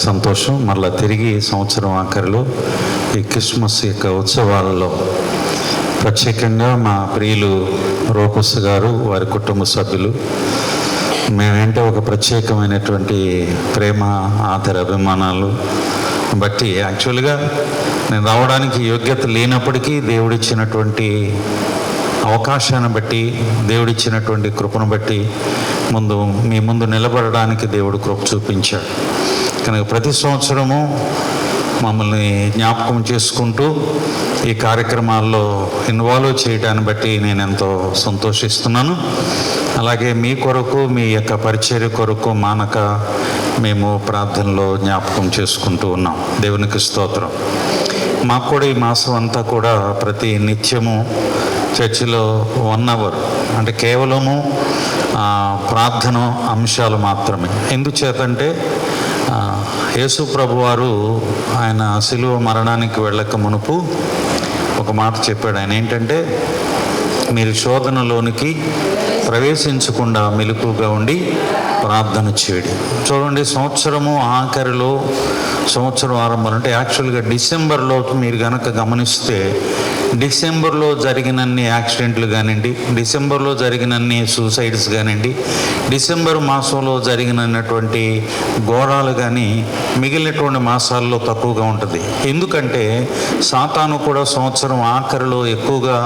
సంతోషం. మరలా తిరిగి సంవత్సరం ఆఖరిలో ఈ క్రిస్మస్ యొక్క ఉత్సవాలలో ప్రత్యేకంగా మా ప్రియులు రూపస్ గారు, వారి కుటుంబ సభ్యులు మేమంటే ఒక ప్రత్యేకమైనటువంటి ప్రేమ, ఆదర, అభిమానాలు బట్టి యాక్చువల్గా నేను రావడానికి యోగ్యత లేనప్పటికీ దేవుడిచ్చినటువంటి అవకాశాన్ని బట్టి, దేవుడిచ్చినటువంటి కృపను బట్టి మీ ముందు నిలబడడానికి దేవుడు కృప చూపించాడు. కనుక ప్రతి సంవత్సరము మమ్మల్ని జ్ఞాపకం చేసుకుంటూ ఈ కార్యక్రమాల్లో ఇన్వాల్వ్ చేయడాన్ని బట్టి నేను ఎంతో సంతోషిస్తున్నాను. అలాగే మీ కొరకు, మీ యొక్క పరిచర్య కొరకు మానక మేము ప్రార్థనలో జ్ఞాపకం చేసుకుంటూ ఉన్నాం. దేవునికి స్తోత్రం. మాకు కూడా ఈ మాసం అంతా కూడా ప్రతి నిత్యము చర్చిలో 1 అవర్ అంటే కేవలము ప్రార్థన అంశాలు మాత్రమే. ఎందుచేతంటే యేసు ప్రభువారు ఆయన శిలువ మరణానికి వెళ్ళక మునుపు ఒక మాట చెప్పాడు. ఆయన ఏంటంటే, మీరు శోధనలోనికి ప్రవేశించకుండా మెలకుగా ఉండి ప్రార్థన చేయడి. చూడండి, సంవత్సరము ఆఖరిలో, సంవత్సరం ఆరంభం అంటే యాక్చువల్గా డిసెంబర్లో మీరు కనుక గమనిస్తే, డిసెంబర్లో జరిగినన్ని యాక్సిడెంట్లు కానివ్వండి, డిసెంబర్లో జరిగినన్ని సూసైడ్స్ కానివ్వండి, డిసెంబర్ మాసంలో జరిగినటువంటి ఘోరాలు కానీ మిగిలినటువంటి మాసాల్లో తక్కువగా ఉంటుంది. ఎందుకంటే సాతాను కూడా సంవత్సరం ఆఖరిలో ఎక్కువగా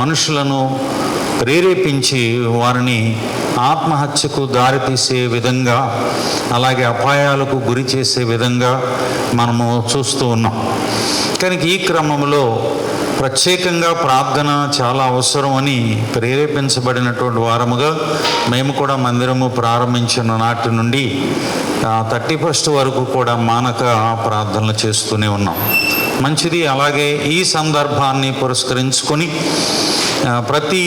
మనుషులను ప్రేరేపించి వారిని ఆత్మహత్యకు దారితీసే విధంగా, అలాగే అపాయాలకు గురి చేసే విధంగా మనము చూస్తూ ఉన్నాం. కనుక ఈ క్రమంలో ప్రత్యేకంగా ప్రార్థన చాలా అవసరం అని ప్రేరేపించబడినటువంటి వారముగా మేము కూడా మందిరము ప్రారంభించిన నాటి నుండి 31st వరకు కూడా మానక ప్రార్థనలు చేస్తూనే ఉన్నాం. మంచిది. అలాగే ఈ సందర్భాన్ని పురస్కరించుకొని ప్రతి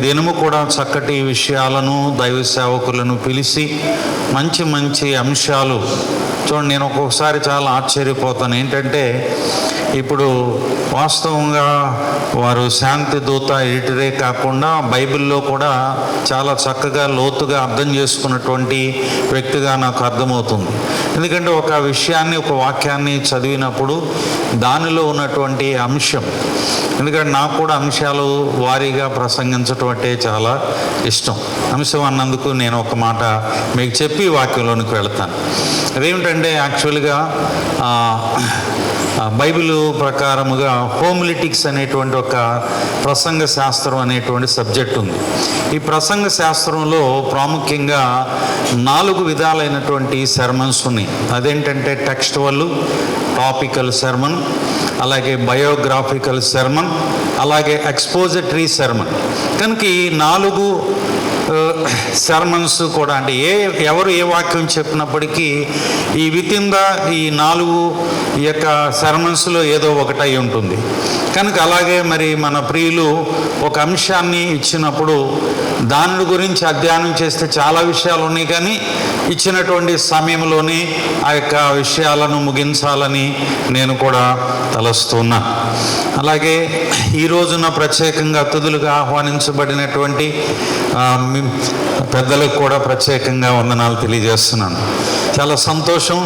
దినము కూడా చక్కటి విషయాలను, దైవ సేవకులను పిలిచి మంచి మంచి అంశాలు చూడండి. నేను ఒక్కొక్కసారి చాలా ఆశ్చర్యపోతాను. ఏంటంటే, ఇప్పుడు వాస్తవంగా వారు శాంతి దూత ఎడిటరే కాకుండా బైబిల్లో కూడా చాలా చక్కగా లోతుగా అర్థం చేసుకున్నటువంటి వ్యక్తిగా నాకు అర్థమవుతుంది. ఎందుకంటే ఒక విషయాన్ని, ఒక వాక్యాన్ని చదివినప్పుడు దానిలో ఉన్నటువంటి అంశం, ఎందుకంటే నాకు కూడా అంశాలు వారీగా ప్రసంగించటం అంటే చాలా ఇష్టం. అంశం అన్నందుకు నేను ఒక మాట మీకు చెప్పి వాక్యంలోనికి వెళతాను. అదేమిటంటే, యాక్చువల్గా బైబిల్ ప్రకారముగా హోమిలిటిక్స్ అనేటువంటి ఒక ప్రసంగ శాస్త్రం అనేటువంటి సబ్జెక్ట్ ఉంది. ఈ ప్రసంగ శాస్త్రంలో ప్రాముఖ్యంగా 4 విధాలైనటువంటి సెర్మన్స్ ఉన్నాయి. అదేంటంటే టెక్స్టువల్, టాపికల్ సెర్మన్, అలాగే బయోగ్రాఫికల్ సెర్మన్, అలాగే ఎక్స్పోజిటరీ సెర్మన్. కనుక ఈ 4 సెర్మన్స్ కూడా అంటే ఎవరు ఏ వాక్యం చెప్పినప్పటికీ ఈ వితింద ఈ 4 యొక్క సెర్మన్స్లో ఏదో ఒకటి అయి ఉంటుంది. కనుక అలాగే మరి మన ప్రియులు ఒక అంశాన్ని ఇచ్చినప్పుడు దాని గురించి అధ్యయనం చేస్తే చాలా విషయాలు ఉన్నాయి, కానీ ఇచ్చినటువంటి సమయంలోనే ఆ యొక్క విషయాలను ముగించాలని నేను కూడా తలస్తున్నా. అలాగే ఈ రోజున ప్రత్యేకంగా అతిథులుగా ఆహ్వానించబడినటువంటి పెద్దలకు కూడా ప్రత్యేకంగా వందనాలు తెలియజేస్తున్నాను. చాలా సంతోషం.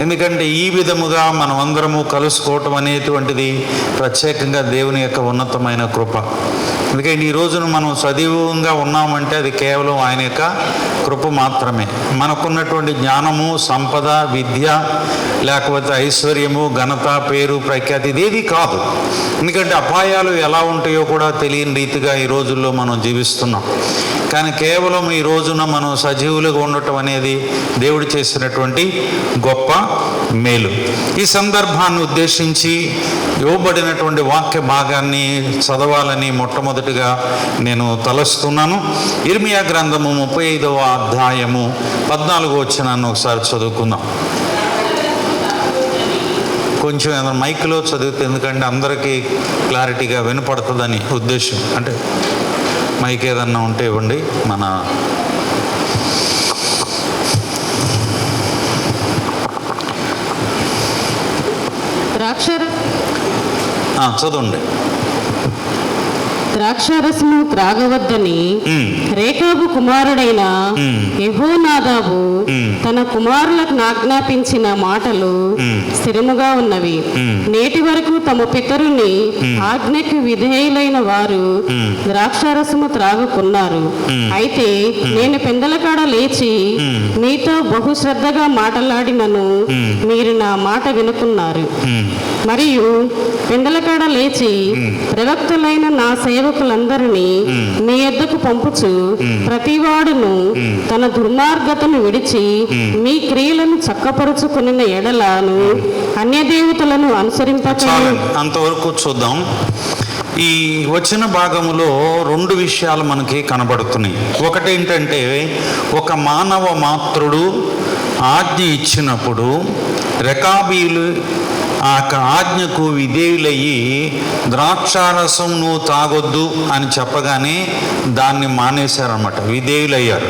ఎందుకంటే ఈ విధముగా మనం అందరము కలుసుకోవటం అనేటువంటిది ప్రత్యేకంగా దేవుని యొక్క ఉన్నతమైన కృప. ఎందుకంటే ఈ రోజున మనం సజీవంగా ఉన్నామంటే అది కేవలం ఆయన యొక్క కృప మాత్రమే. మనకున్నటువంటి జ్ఞానము, సంపద, విద్య, లేకపోతే ఐశ్వర్యము, ఘనత, పేరు, ప్రఖ్యాతి ఇదేది కాదు. ఎందుకంటే అపాయాలు ఎలా ఉంటాయో కూడా తెలియని రీతిగా ఈ రోజుల్లో మనం జీవిస్తున్నాం. కానీ కేవలం ఈ రోజున మనం సజీవులుగా ఉండటం అనేది దేవుడు చేసినటువంటి గొప్ప మేలు. ఈ సందర్భాన్ని ఉద్దేశించి ఇవ్వబడినటువంటి వాక్య భాగాన్ని చదవాలని మొట్టమొదటిగా నేను తలస్తున్నాను. ఇర్మియా గ్రంథము 35వ అధ్యాయము 14వ వచనాన్ని ఒకసారి చదువుకుందాం. కొంచెం ఏదైనా మైక్లో చదివితే, ఎందుకంటే అందరికీ క్లారిటీగా వినపడుతుందని ఉద్దేశం. అంటే మైక్ ఏదన్నా ఉంటే ఇవ్వండి. మన ద్రాక్ష చదవండి. ద్రాక్షారసము త్రాగవద్దని రేకాబు కుమారుడైన యెహోనాదాబు తన కుమారులకు ఆజ్ఞాపించిన మాటలు స్థిరముగా ఉన్నవి. నేటి వరకు తమ పితరుని ఆజ్ఞకు విధేయులైన వారు ద్రాక్షారసము త్రాగుకున్నారు. అయితే నేను పెందలకాడ లేచి మీతో బహుశ్రద్ధగా మాట్లాడినను మీరు నా మాట వినుకున్నారు. మరియు పెందలకాడ లేచి ప్రవక్తలైన నా సేవకులందరినీ మీ యొద్దకు పంపుచు ప్రతివాడును తన దుర్మార్గతను విడిచి మీ క్రియలను చక్కపరుచుకుని ఎడలను అన్యదేవతలను అనుసరింపక. అంతవరకు చూద్దాం. ఈ వచ్చిన భాగములో రెండు విషయాలు మనకి కనబడుతున్నాయి. ఒకటేంటంటే, ఒక మానవ మాత్రుడు ఆజ్ఞ ఇచ్చినప్పుడు రెకాబీలు ఆ ఆజ్ఞకు విధేయులయ్యి ద్రాక్షారసం నువ్వు తాగొద్దు అని చెప్పగానే దాన్ని మానేశారన్నమాట, విధేయులయ్యారు.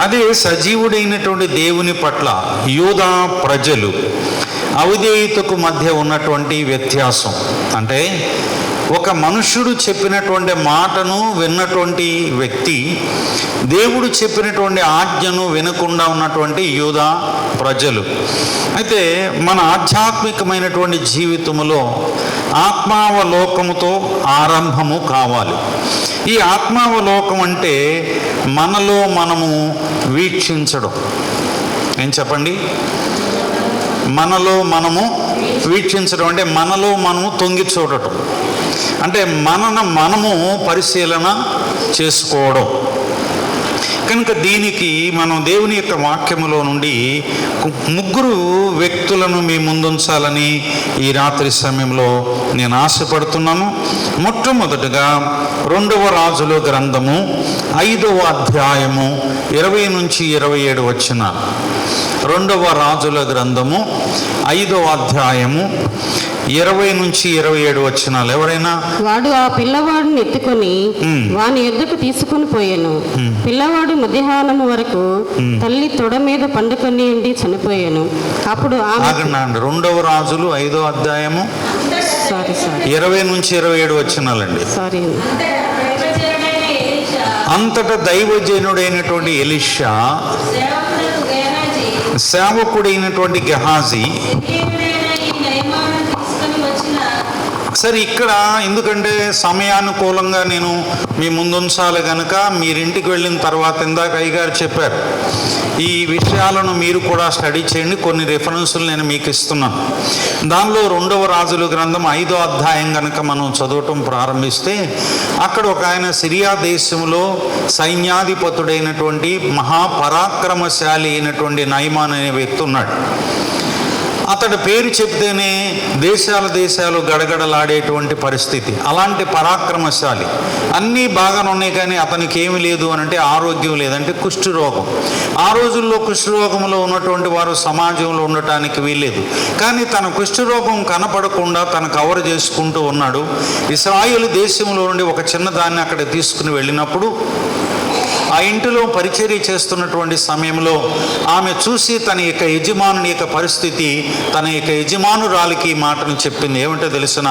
అదే సజీవుడైనటువంటి దేవుని పట్ల యూదా ప్రజలు అవిధేయతకు మధ్య ఉన్నటువంటి వ్యత్యాసం అంటే, ఒక మనుష్యుడు చెప్పినటువంటి మాటను విన్నటువంటి వ్యక్తి, దేవుడు చెప్పినటువంటి ఆజ్ఞను వినకుండా ఉన్నటువంటి యూదా ప్రజలు. అయితే మన ఆధ్యాత్మికమైనటువంటి జీవితంలో ఆత్మావలోకముతో ఆరంభము కావాలి. ఈ ఆత్మావలోకం అంటే మనలో మనము వీక్షించడం. ఏం చెప్పండి? మనలో మనము వీక్షించడం అంటే మనలో మనము తొంగి చూడటం, అంటే మనము పరిశీలన చేసుకోవడం. కనుక దీనికి మనం దేవుని యొక్క వాక్యములో నుండి ముగ్గురు వ్యక్తులను మీ ముందుంచాలని ఈ రాత్రి సమయంలో నేను ఆశపడుతున్నాను. మొట్టమొదటిగా 2వ రాజుల గ్రంథము 5వ అధ్యాయము 20 నుంచి 27 వచనాలు. 2వ రాజుల గ్రంథము 5వ అధ్యాయము 20 నుంచి 27 వచనాలు. ఎవరైనా వాడు ఆ పిల్లవాడిని ఎత్తుకొని వాని యొద్దకు తీసుకుని పోయాను. పిల్లవాడు మధ్యాహ్నం వరకు తల్లి తొడ మీద పండుకొని ఉండి చనిపోయాను. అప్పుడు 2వ రాజులు 5వ అధ్యాయము 20 నుంచి 27 వచనాలండి. అంతటా దైవజనుడైనటువంటి ఎలీషా సేవకుడైనటువంటి గెహాజీ. సరే, ఇక్కడ ఎందుకంటే సమయానుకూలంగా నేను మీ ముందుంచాలి కనుక మీరింటికి వెళ్ళిన తర్వాత ఇందాక అయ్యగారు చెప్పారు, ఈ విషయాలను మీరు కూడా స్టడీ చేయండి. కొన్ని రెఫరెన్సులు నేను మీకు ఇస్తున్నాను. దానిలో 2వ రాజుల గ్రంథం 5వ అధ్యాయం కనుక మనం చదవటం ప్రారంభిస్తే, అక్కడ ఒక ఆయన సిరియా దేశంలో సైన్యాధిపతుడైనటువంటి మహాపరాక్రమశాలి అయినటువంటి నయమాన్ అనే వ్యక్తి ఉన్నాడు. అతడి పేరు చెప్తేనే దేశాలు గడగడలాడేటువంటి పరిస్థితి. అలాంటి పరాక్రమశాలి, అన్నీ బాగానే ఉన్నాయి, కానీ అతనికి ఏమి లేదు అని అంటే ఆరోగ్యం లేదంటే కుష్ఠరోగం. ఆ రోజుల్లో కుష్ఠరోగంలో ఉన్నటువంటి వారు సమాజంలో ఉండటానికి వీల్లేదు. కానీ తన కుష్ఠరోగం కనపడకుండా తను కవర్ చేసుకుంటూ ఉన్నాడు. ఇశ్రాయేలు దేశంలో నుండి ఒక చిన్నదాన్ని అక్కడ తీసుకుని వెళ్ళినప్పుడు ఆ ఇంటిలో పరిచర్య చేస్తున్నటువంటి సమయంలో ఆమె చూసి తన యొక్క యజమానుని యొక్క పరిస్థితి, తన యొక్క యజమానురాలికి మాటను చెప్పింది. ఏమంటో తెలిసిన,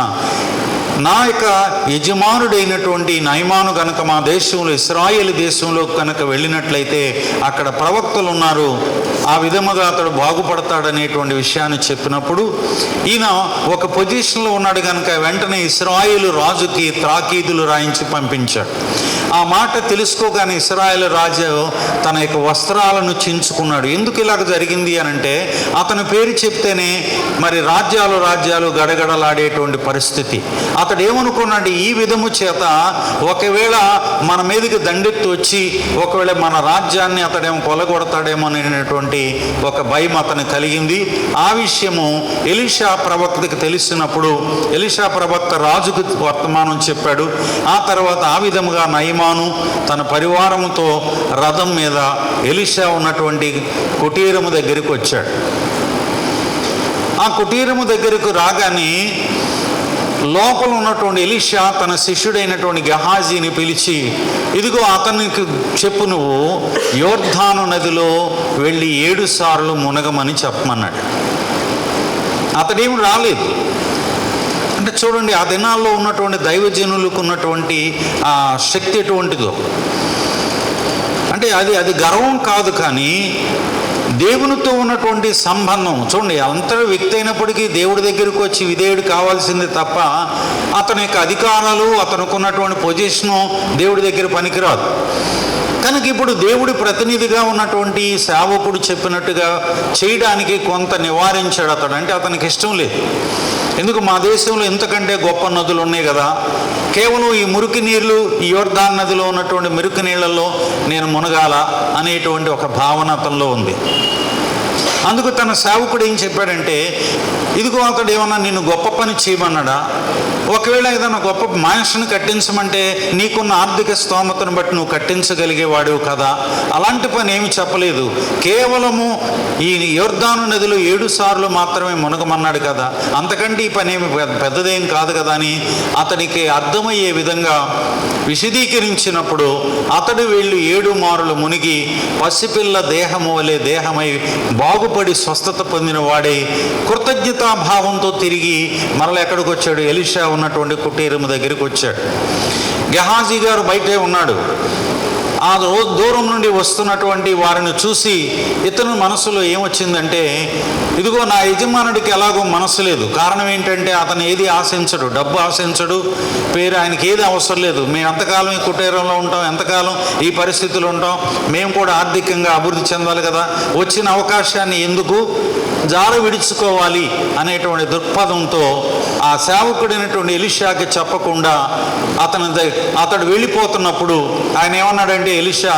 నా యొక్క యజమానుడైనటువంటి నయమాను కనుక మా దేశంలో ఇశ్రాయేలు దేశంలో కనుక వెళ్ళినట్లయితే అక్కడ ప్రవక్తలు ఉన్నారు, ఆ విధముగా అతడు బాగుపడతాడనేటువంటి విషయాన్ని చెప్పినప్పుడు ఈయన ఒక పొజిషన్లో ఉన్నాడు కనుక వెంటనే ఇశ్రాయేలు రాజుకి తాకీదులు రాయించి పంపించాడు. ఆ మాట తెలుసుకోగానే ఇశ్రాయేలు రాజు తన యొక్క వస్త్రాలను చించుకున్నాడు. ఎందుకు ఇలాగ జరిగింది అని అంటే, అతని పేరు చెప్తేనే మరి రాజ్యాలు గడగడలాడేటువంటి పరిస్థితి. అతడు ఏమనుకున్నాడు, ఈ విధము చేత ఒకవేళ మన మీదకి దండెత్తి వచ్చి ఒకవేళ మన రాజ్యాన్ని అతడేమో కొలగొడతాడేమో అనేటువంటి ఒక భయం అతనికి కలిగింది. ఆ విషయము ఎలీషా ప్రవక్తకి తెలిసినప్పుడు ఎలీషా ప్రవక్త రాజుకు వర్తమానం చెప్పాడు. ఆ తర్వాత ఆ విధముగా నయమాను తన పరివారంతో రథం మీద ఎలీషా ఉన్నటువంటి కుటీరము దగ్గరికి వచ్చాడు. ఆ కుటీరము దగ్గరకు రాగానే లోపల ఉన్నటువంటి ఎలీషా తన శిష్యుడైనటువంటి గెహాజీని పిలిచి, ఇదిగో అతనికి చెప్పు, నువ్వు యోర్దాను నదిలో వెళ్ళి 7 సార్లు మునగమని చెప్పమన్నాడు. అతడేమి రాలేదు. అంటే చూడండి, ఆ దినాల్లో ఉన్నటువంటి దైవజనులకు ఉన్నటువంటి ఆ శక్తి ఎటువంటిదో. అంటే అది గర్వం కాదు, కానీ దేవునితో ఉన్నటువంటి సంబంధం చూడండి. అంతటి వ్యక్తి అయినప్పటికీ దేవుడి దగ్గరికి వచ్చి విధేయుడు కావాల్సింది తప్ప అతని యొక్క అధికారాలు, అతనికి ఉన్నటువంటి పొజిషను దేవుడి దగ్గర పనికిరాదు. కనుక ఇప్పుడు దేవుడి ప్రతినిధిగా ఉన్నటువంటి సేవకుడు చెప్పినట్టుగా చేయడానికి కొంత నివారించాడు అతడు. అంటే అతనికి ఇష్టం లేదు. ఎందుకు, మా దేశంలో ఇంతకంటే గొప్ప నదులు ఉన్నాయి కదా, కేవలం ఈ మురికి నీళ్ళు, ఈ యోర్దాన్ నదిలో ఉన్నటువంటి మురికి నీళ్ళల్లో నేను మునగాల అనేటువంటి ఒక భావన అతనిలో ఉంది. అందుకు తన సేవకుడు ఏం చెప్పాడంటే, ఇదిగో అతడు ఏమన్నా నిన్ను గొప్ప పని చేయమన్నాడా? ఒకవేళ ఏదైనా గొప్ప మనిషిని కట్టించమంటే నీకున్న ఆర్థిక స్తోమతను బట్టి నువ్వు కట్టించగలిగేవాడు కదా. అలాంటి పని ఏమి చెప్పలేదు. కేవలము ఈ యోర్దాను నదిలో 7 సార్లు మాత్రమే మునగమన్నాడు కదా, అంతకంటే ఈ పని ఏమి పెద్దదేం కాదు కదా అని అతనికి అర్థమయ్యే విధంగా విశదీకరించినప్పుడు అతడు వెళ్ళి 7 మారులు మునిగి పసిపిల్ల దేహము వలె దేహమై బాగుపడి స్వస్థత పొందిన వాడై కృతజ్ఞతాభావంతో తిరిగి మరలా ఎక్కడికి వచ్చాడు? ఎలీషా ఉన్నటువంటి కుటీరం దగ్గరికి వచ్చాడు. గెహాజీ గారు బయటే ఉన్నాడు. ఆ దూరం నుండి వస్తున్నటువంటి వారిని చూసి ఇతను మనసులో ఏమొచ్చిందంటే, ఇదిగో నా యజమానుడికి ఎలాగో మనసు లేదు. కారణం ఏంటంటే అతను ఏది ఆశించడు, డబ్బు ఆశించడు, పేరు ఆయనకి ఏది అవసరం లేదు. మేము ఎంతకాలం ఈ కుటీరంలో ఉంటాం, ఎంతకాలం ఈ పరిస్థితులు ఉంటాం, మేము కూడా ఆర్థికంగా అభివృద్ధి చెందాలి కదా, వచ్చిన అవకాశాన్ని ఎందుకు జార విడుచుకోవాలి అనేటువంటి దృక్పథంతో ఆ సేవకుడైనటువంటి ఎలీషాకి చెప్పకుండా అతడు వెళ్ళిపోతున్నప్పుడు ఆయన ఏమన్నాడంటే, ఎలీషా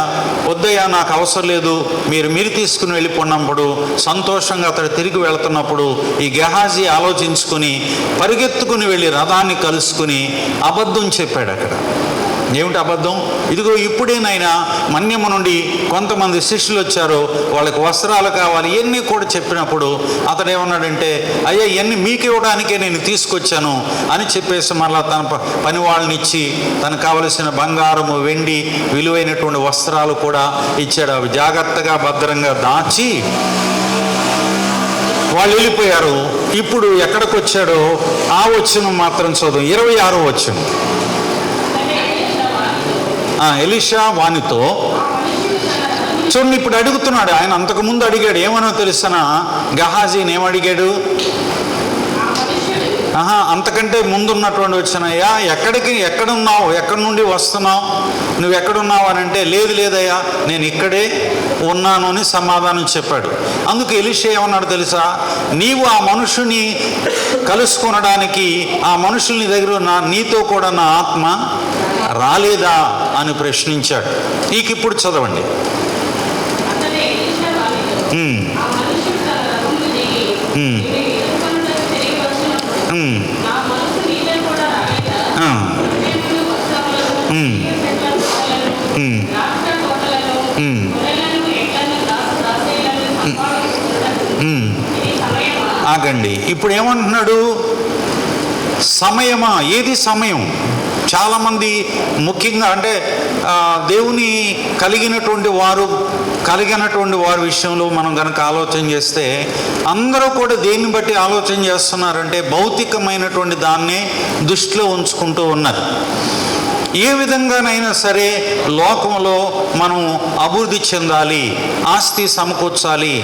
వద్దయ్యా నాకు అవసరం లేదు, మీరు తీసుకుని వెళ్ళిపోయినప్పుడు సంతోషంగా అతడు తిరిగి వెళుతున్నప్పుడు ఈ గెహాజీ ఆలోచించుకుని పరిగెత్తుకుని వెళ్ళి రథాన్ని కలుసుకుని అబద్ధం చెప్పాడు. అక్కడ ఏమిటి అబద్ధం? ఇదిగో ఇప్పుడేనైనా మన్యము నుండి కొంతమంది శిష్యులు వచ్చారు, వాళ్ళకి వస్త్రాలు కావాలి, ఇవన్నీ కూడా చెప్పినప్పుడు అతడు ఏమన్నాడంటే, అయ్యా ఇవన్నీ మీకు ఇవ్వడానికే నేను తీసుకొచ్చాను అని చెప్పేసి మళ్ళీ తన పని వాళ్ళని ఇచ్చి తనకు కావలసిన బంగారము, వెండి, విలువైనటువంటి వస్త్రాలు కూడా ఇచ్చాడు. అవి జాగ్రత్తగా భద్రంగా దాచి వాళ్ళు వెళ్ళిపోయారు. ఇప్పుడు ఎక్కడికి వచ్చాడో ఆ వచనం మాత్రం చదువు, 26వ వచనం. ఎలీషా వానితో చూడండి, ఇప్పుడు అడుగుతున్నాడు. ఆయన అంతకుముందు అడిగాడు, ఏమనో తెలుసనా? గెహాజీని ఏమడిగాడు? అంతకంటే ముందున్నటువంటి వచ్చినయ్యా, ఎక్కడున్నావు, ఎక్కడి నుండి వస్తున్నావు, నువ్వు ఎక్కడున్నావు అని అంటే, లేదయ్యా నేను ఇక్కడే ఉన్నాను అని సమాధానం చెప్పాడు. అందుకు ఎలీషా ఏమన్నాడు తెలుసా? నీవు ఆ మనుషుని కలుసుకొనడానికి ఆ మనుషుల్ని దగ్గర నీతో కూడా నా ఆత్మ రాలేదా అని ప్రశ్నించాడు. ఇప్పుడు చదవండి. ఆగండి, ఇప్పుడు ఏమంటున్నాడు? సమయమా? ఏది సమయం? చాలామంది ముఖ్యంగా అంటే దేవుని కలిగినటువంటి వారి విషయంలో మనం కనుక ఆలోచన చేస్తే అందరూ కూడా దేన్ని బట్టి ఆలోచన చేస్తున్నారంటే భౌతికమైనటువంటి దాన్నే దృష్టిలో ఉంచుకుంటూ ఉన్నారు. ఏ విధంగానైనా సరే లోకంలో మనం అభివృద్ధి చెందాలి, ఆస్తి సమకూర్చాలి,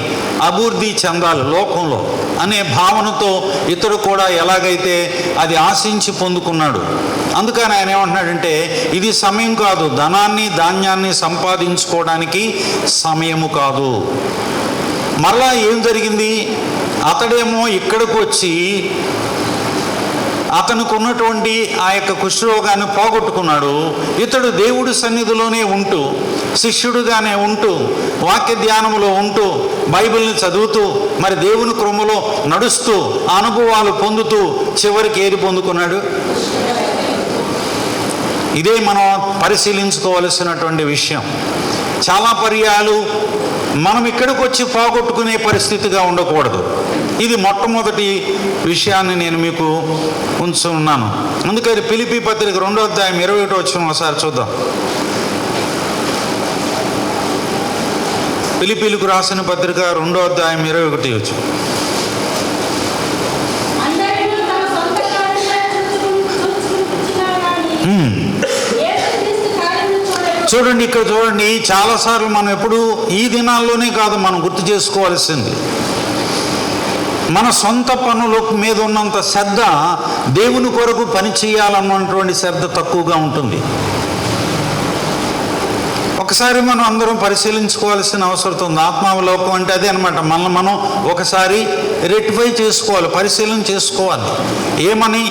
అభివృద్ధి చెందాలి లోకంలో అనే భావనతో ఇతడు కూడా ఎలాగైతే అది ఆశించి పొందుకున్నాడు. అందుకని ఆయన ఏమంటున్నాడంటే, ఇది సమయం కాదు, ధనాన్ని ధాన్యాన్ని సంపాదించుకోవడానికి సమయము కాదు. మరలా ఏం జరిగింది? అతడేమో ఇక్కడికి వచ్చి అతనికి ఉన్నటువంటి ఆ యొక్క కుష్ఠరోగాన్ని పోగొట్టుకున్నాడు. ఇతడు దేవుడి సన్నిధిలోనే ఉంటూ, శిష్యుడుగానే ఉంటూ, వాక్య ధ్యానంలో ఉంటూ, బైబిల్ని చదువుతూ, మరి దేవుని కృపలో నడుస్తూ, అనుభవాలు పొందుతూ చివరికి ఏది పొందుకున్నాడు? ఇదే మనం పరిశీలించుకోవలసినటువంటి విషయం. చాలా పర్యాలు మనం ఇక్కడికి వచ్చి పోగొట్టుకునే పరిస్థితిగా ఉండకూడదు. ఇది మొట్టమొదటి విషయాన్ని నేను మీకు ఉంచున్నాను. అందుకని ఫిలిప్పీ పత్రిక 2వ అధ్యాయం 21వ వచనం ఒకసారి చూద్దాం. ఫిలిప్పీలకు రాసిన పత్రిక 2వ అధ్యాయం 21వ వచనం. చూడండి, ఇక్కడ చూడండి, చాలాసార్లు మనం ఎప్పుడు ఈ దినాల్లోనే కాదు మనం గుర్తు చేసుకోవాల్సింది, మన సొంత పనుల మీద ఉన్నంత శ్రద్ధ దేవుని కొరకు పని చేయాలన్నటువంటి శ్రద్ధ తక్కువగా ఉంటుంది. ఒకసారి మనం అందరం పరిశీలించుకోవాల్సిన అవసరం ఉంది. ఆత్మావలోకం అంటే అదే అనమాట. మనం ఒకసారి రెక్టిఫై చేసుకోవాలి, పరిశీలన చేసుకోవాలి. ఏమని?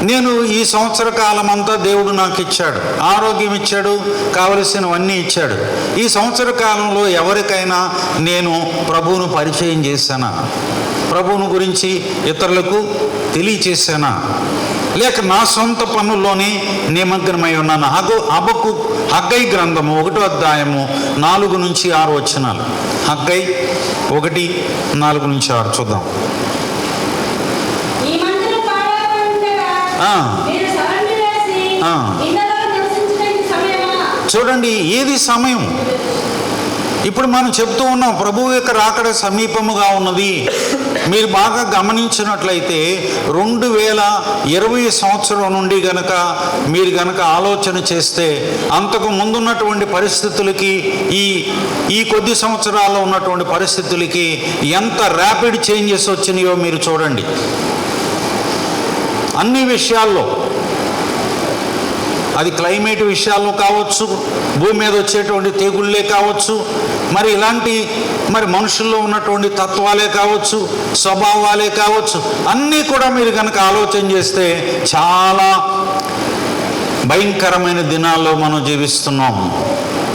నేను ఈ సంవత్సర కాలం అంతా దేవుడు నాకు ఇచ్చాడు, ఆరోగ్యం ఇచ్చాడు, కావలసినవన్నీ ఇచ్చాడు. ఈ సంవత్సర కాలంలో ఎవరికైనా నేను ప్రభువును పరిచయం చేశానా? ప్రభువును గురించి ఇతరులకు తెలియచేశానా? లేక నా సొంత పనుల్లోనే నిమగ్నమై ఉన్నాను? హగ్గై గ్రంథము 1వ అధ్యాయము 4-6 వచనాలు. హగ్గై 1:4-6 చూద్దాం. చూడండి, ఏది సమయం? ఇప్పుడు మనం చెప్తూ ఉన్నాం ప్రభువు యొక్క రాకడ సమీపముగా ఉన్నది. మీరు బాగా గమనించినట్లయితే 2020 సంవత్సరం నుండి మీరు గనక ఆలోచన చేస్తే అంతకు ముందున్నటువంటి పరిస్థితులకి ఈ కొద్ది సంవత్సరాల్లో ఉన్నటువంటి పరిస్థితులకి ఎంత ర్యాపిడ్ చేంజెస్ వచ్చినాయో మీరు చూడండి. అన్ని విషయాల్లో, అది క్లైమేట్ విషయాల్లో కావచ్చు, భూమి మీద వచ్చేటువంటి తెగుళ్ళే కావచ్చు, ఇలాంటి మనుషుల్లో ఉన్నటువంటి తత్వాలే కావచ్చు, స్వభావాలే కావచ్చు, అన్నీ కూడా మీరు కనుక ఆలోచన చేస్తే చాలా భయంకరమైన దినాల్లో మనం జీవిస్తున్నాం.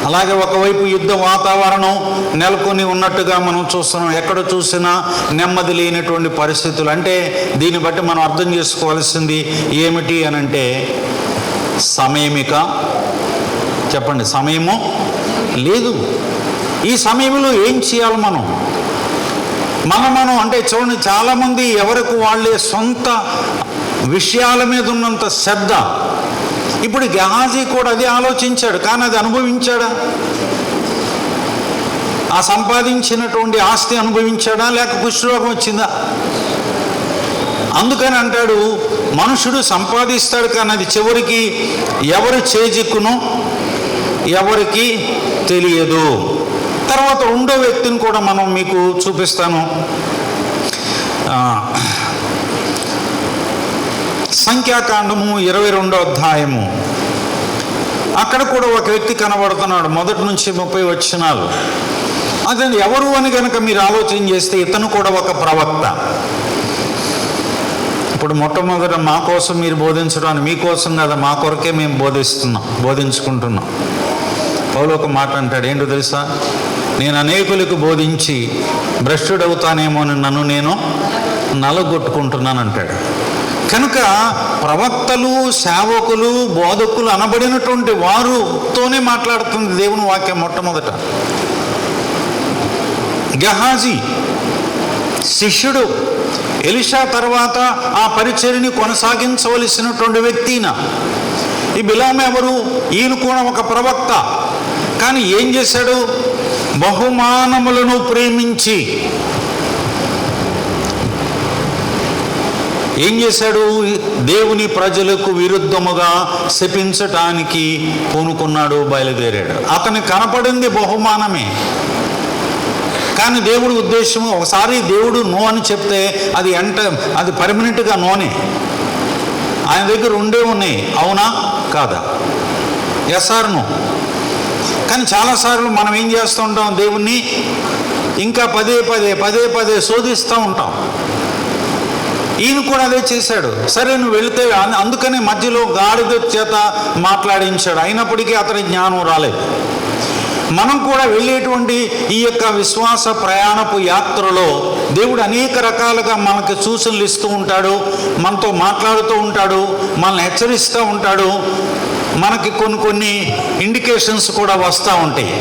అలాగే ఒకవైపు యుద్ధ వాతావరణం నెలకొని ఉన్నట్టుగా మనం చూస్తున్నాం. ఎక్కడ చూసినా నెమ్మది లేనటువంటి పరిస్థితులు. అంటే దీన్ని బట్టి మనం అర్థం చేసుకోవాల్సింది ఏమిటి అనంటే, సమయమిక చెప్పండి, సమయము లేదు. ఈ సమయంలో ఏం చేయాలి మనం అంటే చూడండి, చాలామంది ఎవరికి వాళ్ళే సొంత విషయాల మీద ఉన్నంత శ్రద్ధ. ఇప్పుడు గెహాజీ కూడా అదే ఆలోచించాడు, కానీ అది అనుభవించాడా? ఆ సంపాదించినటువంటి ఆస్తి అనుభవించాడా, లేక కుష్ఠరోగం వచ్చిందా? అందుకని అంటాడు, మనుషుడు సంపాదిస్తాడు కానీ అది చివరికి ఎవరు చేజిక్కునో ఎవరికి తెలియదు. తర్వాత రెండో వ్యక్తిని కూడా మనం మీకు చూపిస్తాను. సంఖ్యాకాండము 22వ అధ్యాయము. అక్కడ కూడా ఒక వ్యక్తి కనబడుతున్నాడు. 1 నుంచి 30 వచనాలు. అదే ఎవరు అని కనుక మీరు ఆలోచన చేస్తే ఇతను కూడా ఒక ప్రవక్త. ఇప్పుడు మొట్టమొదట మా కోసం మీరు బోధించడానికి, మీకోసం కదా, మా కొరకే మేము బోధించుకుంటున్నాం. పౌలు ఒక మాట అంటాడు, ఏంటో తెలుసా? నేను అనేకులకు బోధించి భ్రష్టుడవుతానేమో అని నన్ను నేను నలగొట్టుకుంటున్నాను అంటాడు. కనుక ప్రవక్తలు, సేవకులు, బోధకులు అనబడినటువంటి వారుతోనే మాట్లాడుతుంది దేవుని వాక్యం. మొట్టమొదట గెహాజీ శిష్యుడు, ఎలీషా తర్వాత ఆ పరిచర్యని కొనసాగించవలసినటువంటి వ్యక్తిన. ఈ బిలాము ఎవరు? ఈయన కూడా ఒక ప్రవక్త. కానీ ఏం చేశాడు? బహుమానములను ప్రేమించి ఏం చేశాడు? దేవుని ప్రజలకు విరుద్ధముగా శపించటానికి పూనుకున్నాడు, బయలుదేరాడు. అతనికి కనపడింది బహుమానమే. కానీ దేవుడి ఉద్దేశము, ఒకసారి దేవుడు నో అని చెప్తే అది పర్మనెంట్గా నోనే. ఆయన దగ్గర ఉండే ఉన్నాయి, అవునా కాదా? Yes or no. కానీ చాలాసార్లు మనం ఏం చేస్తూ ఉంటాం? దేవుణ్ణి ఇంకా పదే పదే శోధిస్తూ ఉంటాం. ఈయన కూడా అదే చేశాడు. సరే నువ్వు వెళితే, అందుకనే మధ్యలో గాడిద చేత మాట్లాడించాడు. అయినప్పటికీ అతని జ్ఞానం రాలేదు. మనం కూడా వెళ్ళేటువంటి ఈ యొక్క విశ్వాస ప్రయాణపు యాత్రలో దేవుడు అనేక రకాలుగా మనకు సూచనలు ఇస్తూ ఉంటాడు, మనతో మాట్లాడుతూ ఉంటాడు, మనల్ని హెచ్చరిస్తూ ఉంటాడు. మనకి కొన్ని ఇండికేషన్స్ కూడా వస్తూ ఉంటాయి.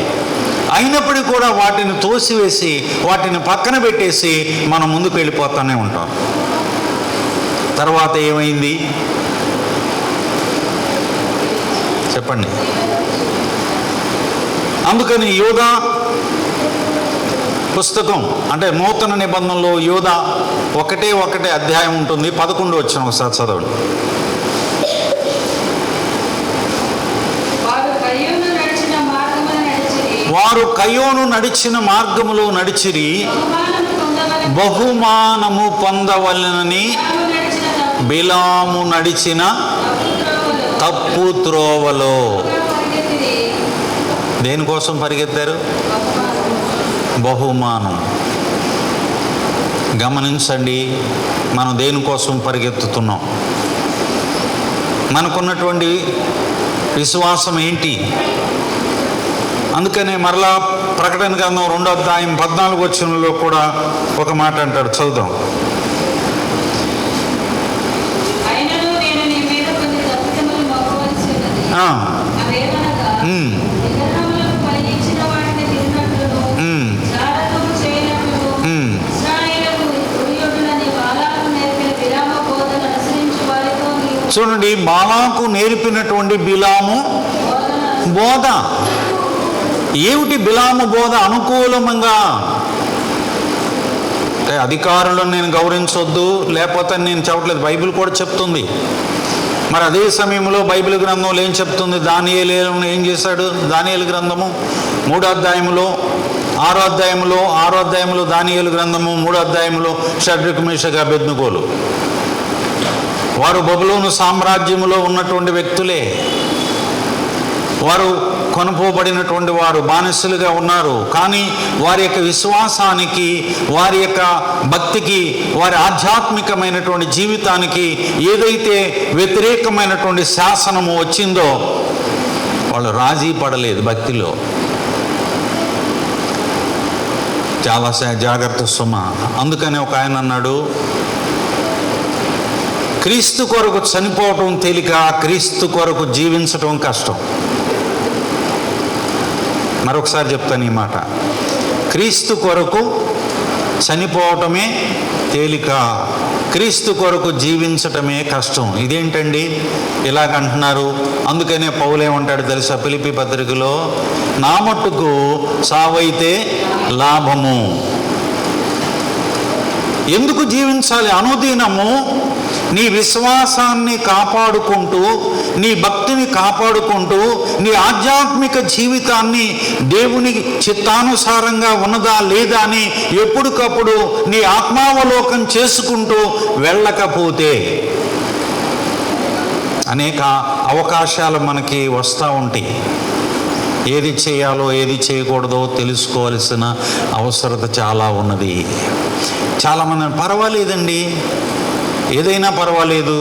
అయినప్పటికీ కూడా వాటిని తోసివేసి, వాటిని పక్కన పెట్టేసి మనం ముందుకు వెళ్ళిపోతూనే ఉంటాం. తర్వాత ఏమైంది చెప్పండి? అందుకని యోధా పుస్తకం, అంటే నూతన నిబంధనలో యోధా ఒకటే అధ్యాయం ఉంటుంది. 11 వచ్చిన ఒకసారి చదవండి. వారు వారు కయోను నడిచిన మార్గములో నడిచిరి, బహుమానము పొందవలెనని బిలాము నడిచిన తప్పు త్రోవలో. దేనికోసం పరిగెత్తారు? బహుమానం. గమనించండి, మనం దేనికోసం పరిగెత్తుతున్నాం? మనకున్నటువంటి విశ్వాసం ఏంటి? అందుకనే మరలా ప్రకటన గ్రంథం 2వ అధ్యాయం 14వ వచనంలో కూడా ఒక మాట అంటాడు, చదువుదాం. చూడండి, బాలాకు నేర్పినటువంటి బిలాము బోధ ఏమిటి? బిలాము బోధ అనుకూలంగా, అధికారులను నేను గౌరవించొద్దు లేకపోతే నేను చెప్పట్లేదు, బైబిల్ కూడా చెప్తుంది. మరి అదే సమయంలో బైబిల్ గ్రంథంలో ఏం చెప్తుంది? దానియేలు ఏం చేశాడు? దానియేలు గ్రంథము 3వ అధ్యాయంలో 6వ అధ్యాయంలో దానియేలు గ్రంథము 3వ అధ్యాయంలో షడ్రక్ మేషక్ అబేద్నెగోలు వారు బబులోను సామ్రాజ్యములో ఉన్నటువంటి వ్యక్తులే. వారు కొనుపోబడినటువంటి వారు, బానిసలుగా ఉన్నారు. కానీ వారి యొక్క విశ్వాసానికి, వారి యొక్క భక్తికి, వారి ఆధ్యాత్మికమైనటువంటి జీవితానికి ఏదైతే వ్యతిరేకమైనటువంటి శాసనము వచ్చిందో వాళ్ళు రాజీ పడలేదు భక్తిలో. చాలా జాగ్రత్త సుమ. అందుకని ఒక ఆయన అన్నాడు, క్రీస్తు కొరకు చనిపోవటం తేలిక, క్రీస్తు కొరకు జీవించటం కష్టం. మరొకసారి చెప్తాను ఈ మాట, క్రీస్తు కొరకు చనిపోవటమే తేలిక, క్రీస్తు కొరకు జీవించటమే కష్టం. ఇదేంటండి ఇలాగంటున్నారు? అందుకనే పౌలేమంటాడు తెలుసా ఫిలిప్పీ పత్రికలో, నా మట్టుకు సావైతే లాభము. ఎందుకు జీవించాలి? అనుదినము నీ విశ్వాసాన్ని కాపాడుకుంటూ, నీ భక్తిని కాపాడుకుంటూ, నీ ఆధ్యాత్మిక జీవితాన్ని దేవుని చిత్తానుసారంగా ఉన్నదా లేదా అని ఎప్పటికప్పుడు నీ ఆత్మావలోకం చేసుకుంటూ వెళ్ళకపోతే అనేక అవకాశాలు మనకి వస్తూ ఉంటాయి. ఏది చేయాలో ఏది చేయకూడదో తెలుసుకోవాల్సిన అవసరత చాలా ఉన్నది. చాలామంది పర్వాలేదండి, ఏదైనా పర్వాలేదు,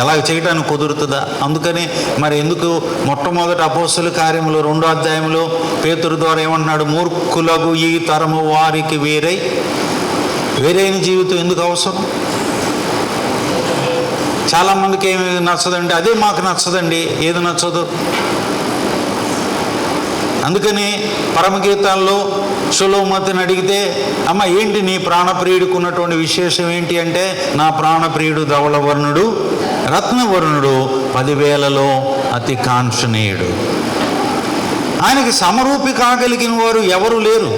ఎలా చేయడానికి కుదురుతుందా? అందుకని మరి ఎందుకు మొట్టమొదటి అపోస్తలుల కార్యములు 2వ అధ్యాయంలో పేతురు ద్వారా ఏమంటున్నాడు? మూర్ఖులకు ఈ తరము వారికి వేరైన జీవితం ఎందుకు అవసరం? చాలామందికి ఏమి నచ్చదండి, అదే మాకు నచ్చదండి. ఏది నచ్చదు? అందుకని పరమగీతాల్లో సులోమతిని అడిగితే, అమ్మ ఏంటి నీ ప్రాణప్రియుడికి ఉన్నటువంటి విశేషం ఏంటి అంటే, నా ప్రాణప్రియుడు ధవళవర్ణుడు రత్నవర్ణుడు 10,000లో అతి కాంక్షణీయుడు. ఆయనకి సమరూపి కాగలిగిన వారు ఎవరు లేరు.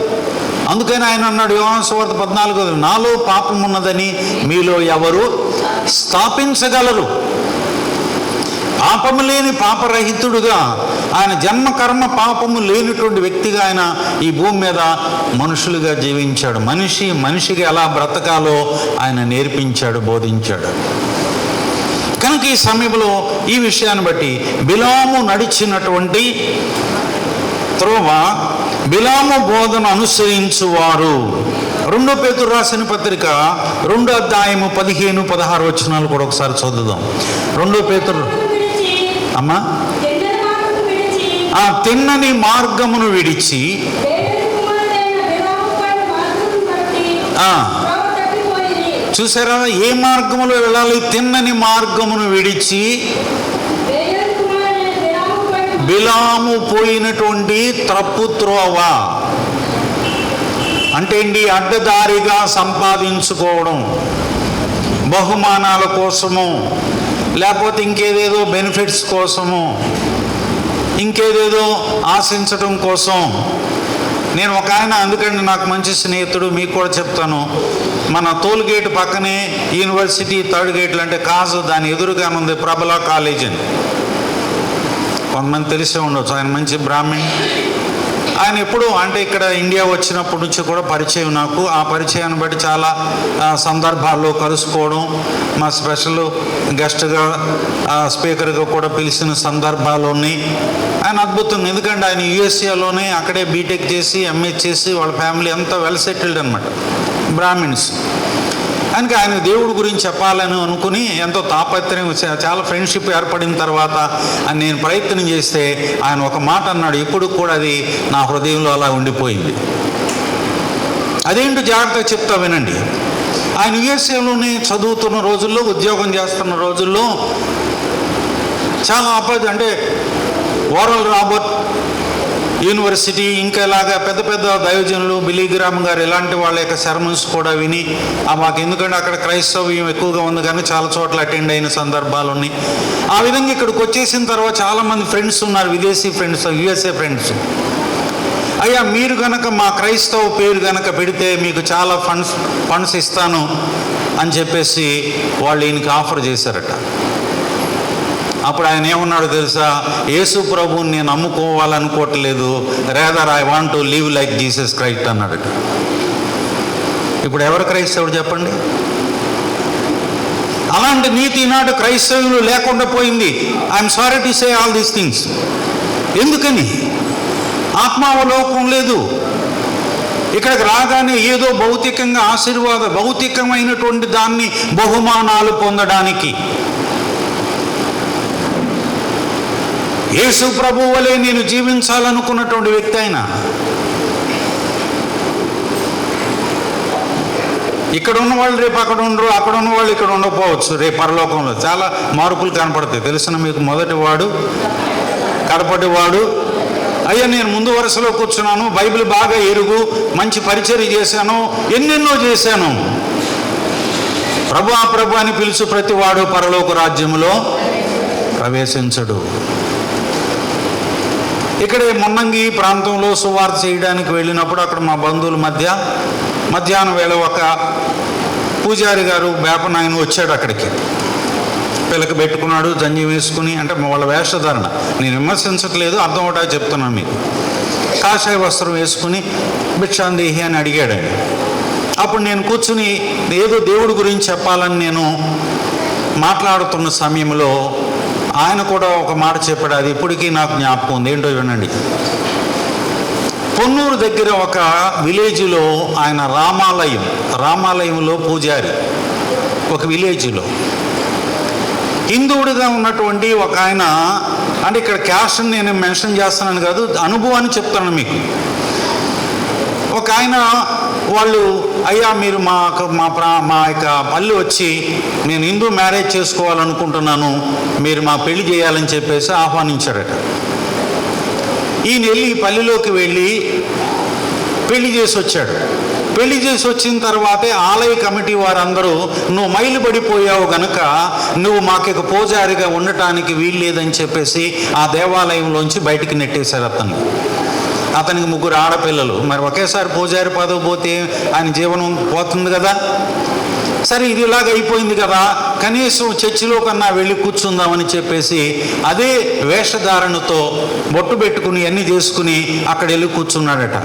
అందుకని ఆయన అన్నాడు యోహాను సువార్త 14, నాలో పాపం ఉన్నదని మీలో ఎవరు స్థాపించగలరు? పాపము లేని పాపరహితుడుగా, ఆయన జన్మకర్మ పాపము లేనిటువంటి వ్యక్తిగా ఆయన ఈ భూమి మీద మనుషులుగా జీవించాడు. మనిషికి ఎలా బ్రతకాలో ఆయన నేర్పించాడు, బోధించాడు. కనుక ఈ సమయంలో ఈ విషయాన్ని బట్టి బిలాము నడిచినటువంటి త్రోవ, బిలాము బోధన అనుసరించువారు. 2 పేతురు రాసిన పత్రిక 2వ అధ్యాయము 15-16 వచనాలు కూడా ఒకసారి చదువుదాం. 2 పేతురు అమ్మా, ఆ తిన్నని మార్గమును విడిచి, చూసారా ఏ మార్గములో వెళ్ళాలి? తిన్నని మార్గమును విడిచి బిలాము పోయినటువంటి తప్పు త్రోవ అంటే ఏంటి? అడ్డదారిగా సంపాదించుకోవడం, బహుమానాల కోసము, లేకపోతే ఇంకేదేదో బెనిఫిట్స్ కోసము, ఇంకేదేదో ఆశించడం కోసం. నేను ఒక ఆయన, అందుకండి నాకు మంచి స్నేహితుడు, మీకు కూడా చెప్తాను, మన టోల్ గేట్ పక్కనే యూనివర్సిటీ 3rd గేట్లు అంటే కాజు, దాని ఎదురుగానే ఉంది ప్రబల కాలేజ్ అని. కొంతమంది తెలిసే ఉండొచ్చు, ఆయన మంచి బ్రాహ్మణ్. ఆయన ఎప్పుడు అంటే ఇక్కడ ఇండియా వచ్చినప్పటి నుంచి కూడా పరిచయం నాకు. ఆ పరిచయాన్ని బట్టి చాలా సందర్భాల్లో కలుసుకోవడం, మా స్పెషల్ గెస్ట్గా స్పీకర్గా కూడా పిలిచిన సందర్భాలు ఉన్నాయి. ఆయన అద్భుతం. ఎందుకంటే ఆయన యుఎస్ఏలోనే అక్కడే బీటెక్ చేసి ఎంఏ చేసి వాళ్ళ ఫ్యామిలీ అంతా వెల్ సెటిల్డ్ అనమాట, బ్రాహ్మిన్స్. కనుక ఆయన దేవుడి గురించి చెప్పాలని అనుకుని ఎంతో తాపత్రయం, చాలా ఫ్రెండ్షిప్ ఏర్పడిన తర్వాత నేను ప్రయత్నం చేస్తే ఆయన ఒక మాట అన్నాడు, ఇప్పుడు కూడా అది నా హృదయంలో అలా ఉండిపోయింది. అదేంటో జాగ్రత్తగా చెప్తా వినండి. ఆయన యుఎస్ఏలోనే చదువుతున్న రోజుల్లో, ఉద్యోగం చేస్తున్న రోజుల్లో చాలా అంటే ఓరల్ రాబర్ట్ యూనివర్సిటీ, ఇంకా ఇలాగా పెద్ద పెద్ద దైవజనులు, బిలీగ్రామ్ గారు ఇలాంటి వాళ్ళ యొక్క సెర్మన్స్ కూడా విని మాకు, ఎందుకంటే అక్కడ క్రైస్తవ్యం ఎక్కువగా ఉంది కానీ చాలా చోట్ల అటెండ్ అయిన సందర్భాలు ఉన్నాయి. ఆ విధంగా ఇక్కడికి వచ్చేసిన తర్వాత చాలామంది ఫ్రెండ్స్ ఉన్నారు, విదేశీ ఫ్రెండ్స్, యుఎస్ఏ ఫ్రెండ్స్. అయ్యా మీరు కనుక మా క్రైస్తవ పేరు కనుక పెడితే మీకు చాలా ఫండ్స్ ఇస్తాను అని చెప్పేసి వాళ్ళు ఈయనకి ఆఫర్ చేశారట. అప్పుడు ఆయన ఏమన్నాడు తెలుసా? యేసు ప్రభువుని నేను నమ్ముకోవాలనుకోవట్లేదు, rather I want to live like Jesus Christ అన్నాడట. ఇప్పుడు ఎవరు క్రైస్తవుడు చెప్పండి? అలాంటి నీతి ఈనాడు క్రైస్తవులు లేకుండా పోయింది. I'm sorry to say all these things. ఎందుకని? ఆత్మావలోకం లేదు. ఇక్కడికి రాగానే ఏదో భౌతికంగా భౌతికమైనటువంటి దాన్ని బహుమానాలు పొందడానికి. యేసు ప్రభు వలె నేను జీవించాలనుకున్నటువంటి వ్యక్తి ఆయన. ఇక్కడ ఉన్న వాళ్ళు రేపు అక్కడ ఉండరు, అక్కడ ఉన్న వాళ్ళు ఇక్కడ ఉండకపోవచ్చు. రేపు పరలోకంలో చాలా మార్పులు కనపడతాయి. తెలిసిన మీకు మొదటివాడు కడపటివాడు. అయ్యా నేను ముందు వరుసలో కూర్చున్నాను, బైబిల్ బాగా ఎరుగు, మంచి పరిచర్య చేశాను, ఎన్నెన్నో చేశాను. ప్రభు అని పిలుచు ప్రతివాడు పరలోక రాజ్యములో ప్రవేశించడు. ఇక్కడే మున్నంగి ప్రాంతంలో సువార్త చేయడానికి వెళ్ళినప్పుడు అక్కడ మా బంధువుల మధ్యాహ్నం వేళ ఒక పూజారి గారు వేపనాయన వచ్చాడు. అక్కడికి పిల్లకి పెట్టుకున్నాడు, జంజి వేసుకుని, అంటే వాళ్ళ వేషధారణ నేను విమర్శించట్లేదు, అర్థం ఒకటా చెప్తున్నాను మీకు. కాషాయ వస్త్రం వేసుకుని భిక్షాందేహి అని అడిగాడు ఆయన. అప్పుడు నేను కూర్చుని ఏదో దేవుడి గురించి చెప్పాలని నేను మాట్లాడుతున్న సమయంలో ఆయన కూడా ఒక మాట చెప్పాడు, అది ఇప్పటికీ నాకు జ్ఞాపకం ఉంది. ఏంటో వినండి. పొన్నూరు దగ్గర ఒక విలేజ్లో ఆయన రామాలయంలో పూజారి, ఒక విలేజ్లో హిందువుడిగా ఉన్నటువంటి ఒక ఆయన, అంటే ఇక్కడ క్యాస్ట్ నేను మెన్షన్ చేస్తున్నాను కాదు, అనుభవాన్ని చెప్తాను మీకు. ఒక ఆయన వాళ్ళు, అయ్యా మీరు మా యొక్క పల్లి వచ్చి నేను హిందూ మ్యారేజ్ చేసుకోవాలనుకుంటున్నాను, మీరు మా పెళ్లి చేయాలని చెప్పేసి ఆహ్వానించారట. ఈయన వెళ్ళి పల్లిలోకి వెళ్ళి పెళ్లి చేసి వచ్చాడు. పెళ్లి చేసి వచ్చిన తర్వాతే ఆలయ కమిటీ వారందరూ, నువ్వు మైలుబడిపోయావు గనక నువ్వు మాకు పూజారిగా ఉండటానికి వీల్లేదని చెప్పేసి ఆ దేవాలయంలోంచి బయటికి నెట్టేశారు అతనికి 3 ఆడపిల్లలు. మరి ఒకేసారి పూజారి పదవి పోతే ఆయన జీవనం పోతుంది కదా. సరే ఇది ఇలాగ అయిపోయింది కదా, కనీసం చర్చిలో కన్నా వెళ్ళి కూర్చుందామని చెప్పేసి అదే వేషధారణతో బొట్టు పెట్టుకుని అన్నీ చేసుకుని అక్కడ వెళ్ళి కూర్చున్నాడట.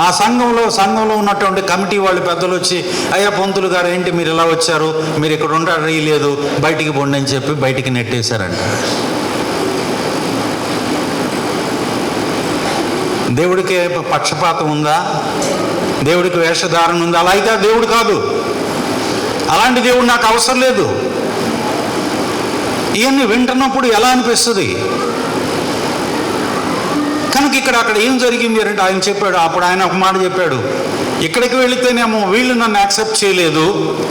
ఆ సంఘంలో ఉన్నటువంటి కమిటీ వాళ్ళు పెద్దలు వచ్చి, అయ్యా పంతులు గారు ఏంటి మీరు ఇలా వచ్చారు, మీరు ఇక్కడ ఉండరు లేదు, బయటికి పోండి అని చెప్పి బయటికి నెట్టేశారంట. దేవుడికి పక్షపాతం ఉందా? దేవుడికి వేషధారణ ఉందా? అలా అయితే దేవుడు కాదు. అలాంటి దేవుడు నాకు అవసరం లేదు. ఇవన్నీ వింటున్నప్పుడు ఎలా అనిపిస్తుంది? కనుక అక్కడ ఏం జరిగింది అంటే ఆయన చెప్పాడు. అప్పుడు ఆయన ఒక మాట చెప్పాడు, ఇక్కడికి వెళితేనేమో వీళ్ళు నన్ను యాక్సెప్ట్ చేయలేదు,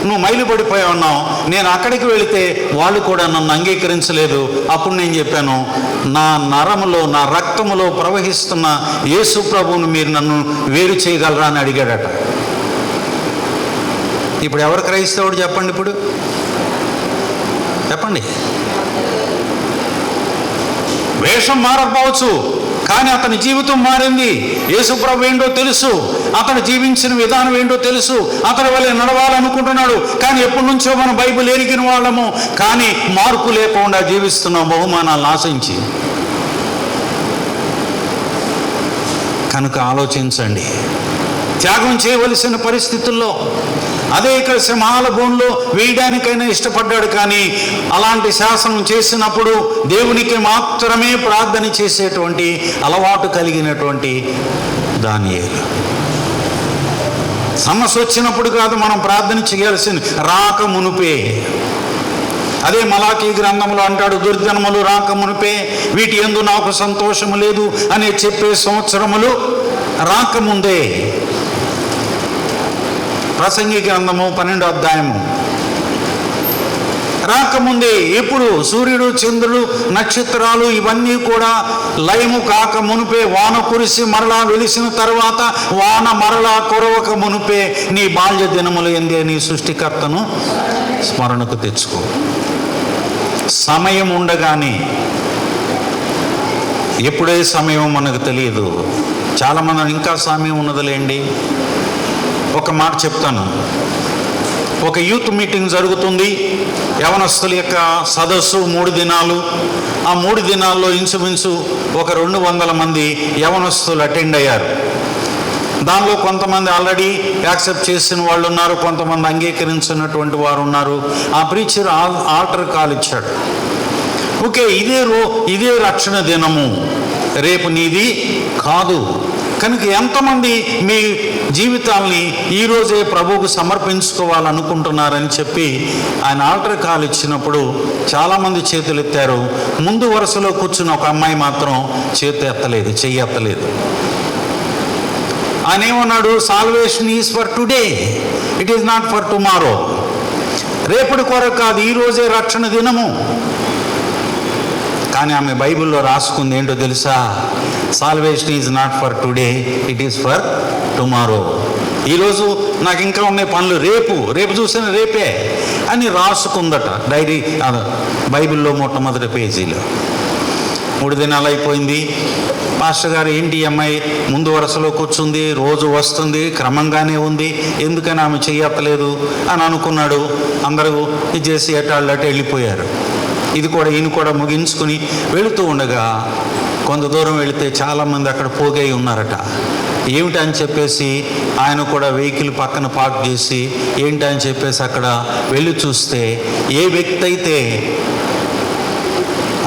నువ్వు మైలుపడిపోయావు. నేను అక్కడికి వెళితే వాళ్ళు కూడా నన్ను అంగీకరించలేదు. అప్పుడు నేను చెప్పాను, నా నరములో నా రక్తములో ప్రవహిస్తున్న యేసు ప్రభువును మీరు నన్ను వేరు చేయగలరా అని అడిగాడట. ఇప్పుడు ఎవరు క్రైస్తవుడు చెప్పండి? ఇప్పుడు చెప్పండి. వేషం మారకపోవచ్చు, కానీ అతని జీవితం మారింది. యేసుప్రభు ఏంటో తెలుసు, అతను జీవించిన విధానం ఏంటో తెలుసు, అతని వల్ల నడవాలనుకుంటున్నాడు. కానీ ఎప్పటి నుంచో మనం బైబిల్ ఎరిగిన వాళ్ళము, కానీ మార్పు లేకుండా జీవిస్తున్నాం బహుమానాలను ఆశించి. కనుక ఆలోచించండి. త్యాగం చేయవలసిన పరిస్థితుల్లో అదే ఇక్కడ సింహాల బోన్లో వేయడానికైనా ఇష్టపడ్డాడు. కానీ అలాంటి శాసనం చేసినప్పుడు దేవునికి మాత్రమే ప్రార్థన చేసేటువంటి అలవాటు కలిగినటువంటి దానియేలు, సమస్య వచ్చినప్పుడు కాదు మనం ప్రార్థన చేయాల్సింది, రాక మునుపే. అదే మలాకీ గ్రంథంలో అంటాడు, దుర్దినములు రాక మునుపే వీటి యందు నాకు సంతోషము లేదు అని చెప్పే సంవత్సరములు రాకముందే. ప్రసంగి గ్రంథము 12వ అధ్యాయము రాకముందే. ఎప్పుడు? సూర్యుడు, చంద్రుడు, నక్షత్రాలు ఇవన్నీ కూడా లయము కాక మునుపే, వాన కురిసి మరలా వెలిసిన తర్వాత వాన మరలా కురవక మునుపే నీ బాల్య దినములు ఎందే నీ సృష్టికర్తను స్మరణకు తెచ్చుకో. సమయం ఉండగానే, ఎప్పుడే సమయం మనకు తెలియదు. చాలామంది ఇంకా సమయం ఉన్నదిలేండి. ఒక మాట చెప్తాను. ఒక యూత్ మీటింగ్ జరుగుతుంది, యవనస్తుల యొక్క సదస్సు 3 దినాలు. ఆ 3 దినాల్లో ఇంచుమించు ఒక 200 మంది యవనస్తులు అటెండ్ అయ్యారు. దానిలో కొంతమంది ఆల్రెడీ యాక్సెప్ట్ చేసిన వాళ్ళు ఉన్నారు, కొంతమంది అంగీకరించినటువంటి వారు ఉన్నారు. ఆ ప్రీచర్ ఆల్టర్ కాల్ ఇచ్చాడు. ఓకే, ఇదే రక్షణ దినము, రేపు నీది కాదు. కనుక ఎంతమంది మీ జీవితాల్ని ఈరోజే ప్రభువుకు సమర్పించుకోవాలనుకుంటున్నారని చెప్పి ఆయన ఆల్టర్ కాల్ ఇచ్చినప్పుడు చాలామంది చేతులు ఎత్తారు. ముందు వరుసలో కూర్చున్న ఒక అమ్మాయి మాత్రం చెయ్యి ఎత్తలేదు. ఆయన ఏమన్నాడు? Salvation is for today, it is not for tomorrow. రేపటి కొరకు కాదు, ఈరోజే రక్షణ దినము. కానీ ఆమె బైబిల్లో రాసుకుంది ఏంటో తెలుసా? Salvation is not for today, it is for tomorrow. ఈరోజు నాకు ఇంకా ఉన్నాయి పనులు, రేపు చూసిన రేపే అని రాసుకుందట డైరీ బైబిల్లో మొట్టమొదటి పేజీలో. 3 దినాలు అయిపోయింది. పాస్టర్ గారు, ఏంటి అమ్మాయి ముందు వరుసలో కూర్చుంది, రోజు వస్తుంది, క్రమంగానే ఉంది, ఎందుకని ఆమె చెయ్యత్తలేదు అని అనుకున్నాడు. అందరూ ఇది చేసి అటు వెళ్ళిపోయారు. ఈయన కూడా ముగించుకుని వెళుతూ ఉండగా కొంత దూరం వెళితే చాలామంది అక్కడ పోగై ఉన్నారట. ఏమిటని చెప్పేసి ఆయన కూడా వెహికల్ పక్కన పార్క్ చేసి ఏంటని చెప్పేసి అక్కడ వెళ్ళి చూస్తే, ఏ వ్యక్తి అయితే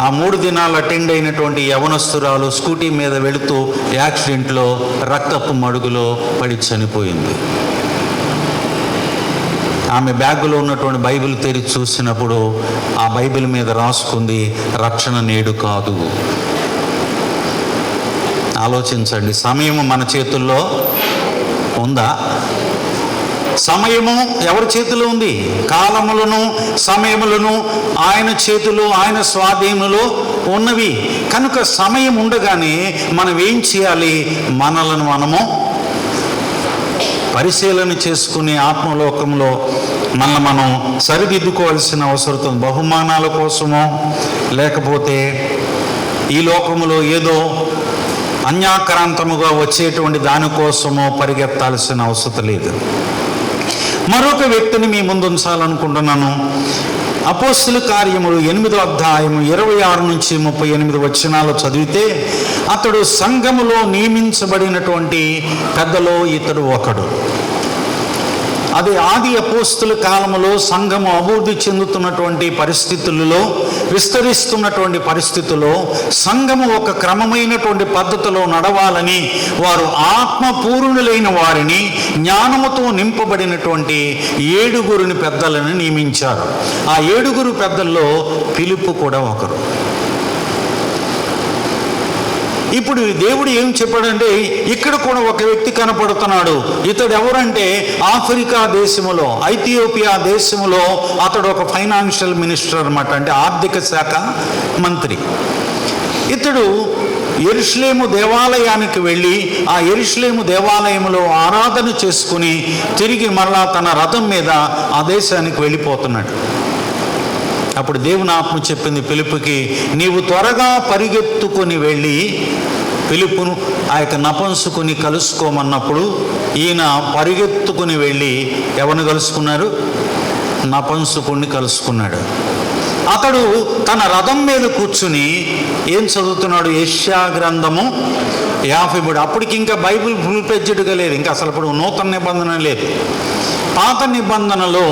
ఆ 3 దినాలు అటెండ్ అయినటువంటి యవనస్తురాలు స్కూటీ మీద వెళుతూ యాక్సిడెంట్లో రక్తపు మడుగులో పడి చనిపోయింది. ఆమె బ్యాగులో ఉన్నటువంటి బైబిల్ తెరిచి చూసినప్పుడు ఆ బైబిల్ మీద రాసుకుంది, రక్షణ నేడు కాదు. ఆలోచించండి, సమయము మన చేతుల్లో ఉందా? సమయము ఎవరి చేతిలో ఉంది? కాలములను సమయములను ఆయన చేతిలో, ఆయన స్వాధీనంలో ఉన్నవి. కనుక సమయం ఉండగానే మనం ఏం చేయాలి? మనలను మనము పరిశీలన చేసుకుని ఆత్మలోకంలో మనం సరిదిద్దుకోవాల్సిన అవసరం. బహుమానాల కోసమో లేకపోతే ఈ లోకములో ఏదో అన్యాక్రాంతముగా వచ్చేటువంటి దానికోసమో పరిగెత్తాల్సిన అవసరం లేదు. మరొక వ్యక్తిని మీ ముందు ఉంచాలనుకుంటున్నాను. అపోస్తల కార్యములు 8వ అధ్యాయము 26 నుంచి 38 వచనాలు చదివితే, అతడు సంఘములో నియమించబడినటువంటి పెద్దలో ఇతడు ఒకడు. అది ఆది అపోస్తల కాలములో సంఘము అభివృద్ధి చెందుతున్నటువంటి పరిస్థితులలో, విస్తరిస్తున్నటువంటి పరిస్థితుల్లో సంఘము ఒక క్రమమైనటువంటి పద్ధతిలో నడవాలని వారు ఆత్మపూర్ణులైన వారిని, జ్ఞానముతో నింపబడినటువంటి 7 పెద్దలను నియమించారు. ఆ 7 పెద్దల్లో ఫిలిప్పు కూడా ఒకరు. ఇప్పుడు దేవుడు ఏం చెప్పాడంటే, ఇక్కడ కూడా ఒక వ్యక్తి కనపడుతున్నాడు. ఇతడు ఎవరంటే ఆఫ్రికా దేశములో, ఐథియోపియా దేశములో అతడు ఒక ఫైనాన్షియల్ మినిస్టర్ అన్నమాట, అంటే ఆర్థిక శాఖ మంత్రి. ఇతడు యెరూషలేము దేవాలయానికి వెళ్ళి ఆ యెరూషలేము దేవాలయంలో ఆరాధన చేసుకుని తిరిగి మరలా తన రథం మీద ఆ దేశానికి వెళ్ళిపోతున్నాడు. అప్పుడు దేవుని ఆత్మ చెప్పింది ఫిలిప్పుకి, నీవు త్వరగా పరిగెత్తుకొని వెళ్ళి ఫిలిప్పును ఆ యొక్క నపుంసకుని కలుసుకోమన్నప్పుడు ఈయన పరిగెత్తుకుని వెళ్ళి ఎవరిని కలుసుకున్నారు? నపుంసకుడిని కలుసుకున్నాడు. అతడు తన రథం మీద కూర్చుని ఏం చదువుతున్నాడు? యెషయా గ్రంథము 53. అప్పటికి ఇంకా బైబిల్ ఫుల్ ప్లెడ్జ్డ్గా లేదు, ఇంకా అసలు ఇప్పుడు నూతన నిబంధన లేదు. పాత నిబంధనలో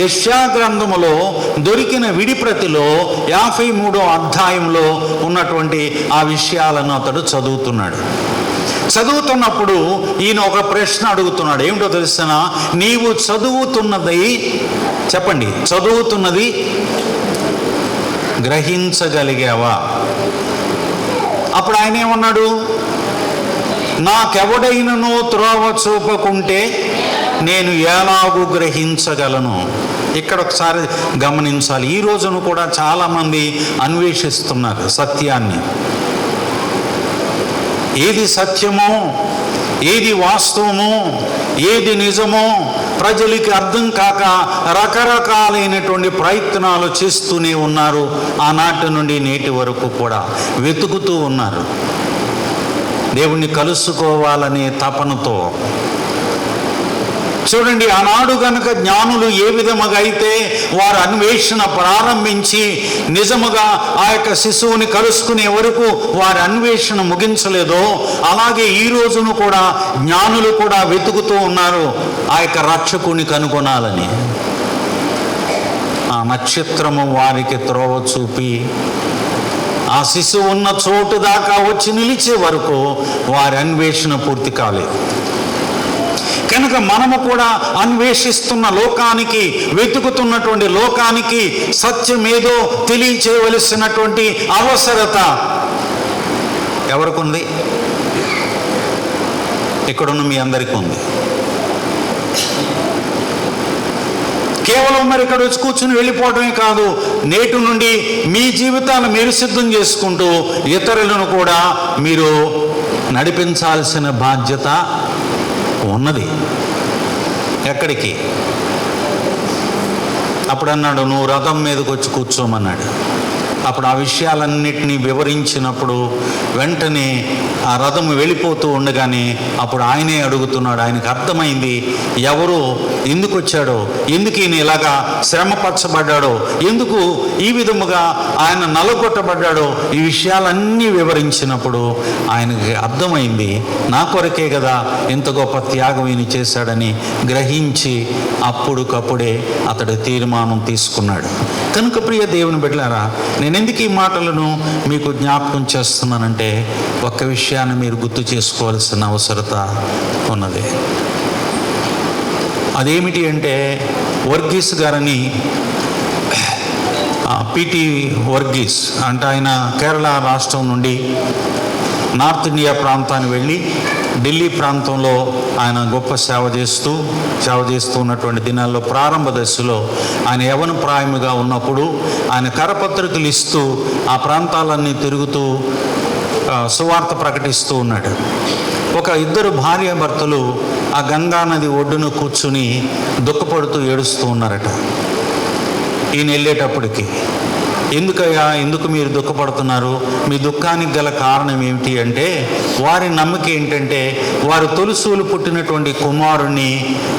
యెషయా గ్రంథములో దొరికిన విడిప్రతిలో 53వ అధ్యాయంలో ఉన్నటువంటి ఆ విషయాలను అతడు చదువుతున్నాడు. చదువుతున్నప్పుడు ఈయన ఒక ప్రశ్న అడుగుతున్నాడు. ఏమిటో తెలుసిన? నీవు చదువుతున్నది, చెప్పండి, చదువుతున్నది గ్రహించగలిగావా? అప్పుడు ఆయన ఏమన్నాడు? నాకెవడైనను త్రోవ చూపకుంటే నేను ఎలాగూ గ్రహించగలను. ఇక్కడ ఒకసారి గమనించాలి. ఈ రోజును కూడా చాలామంది అన్వేషిస్తున్నారు సత్యాన్ని. ఏది సత్యమో, ఏది వాస్తవమో, ఏది నిజమో ప్రజలకి అర్థం కాక రకరకాలైనటువంటి ప్రయత్నాలు చేస్తూనే ఉన్నారు. ఆనాటి నుండి నేటి వరకు కూడా వెతుకుతూ ఉన్నారు దేవుణ్ణి కలుసుకోవాలనే తపనతో. చూడండి, ఆనాడు గనక జ్ఞానులు ఏ విధముగా అయితే వారు అన్వేషణ ప్రారంభించి నిజముగా ఆ యొక్క శిశువుని కలుసుకునే వరకు వారి అన్వేషణ ముగించలేదో, అలాగే ఈ రోజును కూడా జ్ఞానులు కూడా వెతుకుతూ ఉన్నారు ఆ యొక్క రక్షకుని కనుగొనాలని. ఆ నక్షత్రము వారికి త్రోవ చూపి ఆ శిశువు ఉన్న చోటు దాకా వచ్చి నిలిచే వరకు వారి అన్వేషణ పూర్తి కాలేదు. కనుక మనము కూడా అన్వేషిస్తున్న లోకానికి, వెతుకుతున్నటువంటి లోకానికి సత్యమేదో తెలియచేయవలసినటువంటి అవసరత ఎవరికి ఉంది? ఇక్కడున్న మీ అందరికీ ఉంది. కేవలం మరి ఇక్కడ వచ్చి కూర్చుని వెళ్ళిపోవడమే కాదు, నేటి నుండి మీ జీవితాన్ని మీరు సిద్ధం చేసుకుంటూ ఇతరులను కూడా మీరు నడిపించాల్సిన బాధ్యత ఉన్నది. ఎక్కడికి? అప్పుడు అన్నాడు, నువ్వు రథం మీదకి వచ్చి కూర్చోమన్నాడు. అప్పుడు ఆ విషయాలన్నిటినీ వివరించినప్పుడు వెంటనే ఆ రథము వెళ్ళిపోతూ ఉండగానే అప్పుడు ఆయనే అడుగుతున్నాడు. ఆయనకు అర్థమైంది ఎవరు, ఎందుకు వచ్చాడో, ఎందుకు ఈయన ఇలాగా శ్రమపరచబడ్డాడో, ఎందుకు ఈ విధముగా ఆయన నలగొట్టబడ్డాడో, ఈ విషయాలన్నీ వివరించినప్పుడు ఆయనకి అర్థమైంది నా కొరకే కదా ఇంత గొప్ప త్యాగం ఈయన చేశాడని గ్రహించి అప్పుడుకప్పుడే అతడు తీర్మానం తీసుకున్నాడు. కనుక ప్రియ దేవుని బిడ్డలారా, నేను ఎందుకు ఈ మాటలను మీకు జ్ఞాపకం చేస్తున్నానంటే ఒక్క విషయాన్ని మీరు గుర్తు చేసుకోవాల్సిన అవసరత ఉన్నది. అదేమిటి అంటే, వర్గీస్ గారని, పిటి వర్గీస్ అంటే ఆయన కేరళ రాష్ట్రం నుండి నార్త్ ఇండియా ప్రాంతానికి వెళ్ళి ఢిల్లీ ప్రాంతంలో ఆయన గొప్ప సేవ చేస్తూ ఉన్నటువంటి దినాల్లో ప్రారంభ దశలో ఆయన యవ్వన ప్రాయముగా ఉన్నప్పుడు ఆయన కరపత్రికలు ఇస్తూ ఆ ప్రాంతాలన్నీ తిరుగుతూ సువార్త ప్రకటిస్తూ ఉన్నాడు. ఒక ఇద్దరు భార్యాభర్తలు ఆ గంగా నది ఒడ్డున కూర్చుని దుఃఖపడుతూ ఏడుస్తూ ఉన్నారట. ఈయన వెళ్ళేటప్పటికి, ఎందుకయ్యా, ఎందుకు మీరు దుఃఖపడుతున్నారు? మీ దుఃఖానికి గల కారణం ఏమిటి అంటే, వారి నమ్మకం ఏంటంటే వారు తొలుసూలు పుట్టినటువంటి కుమారుణ్ణి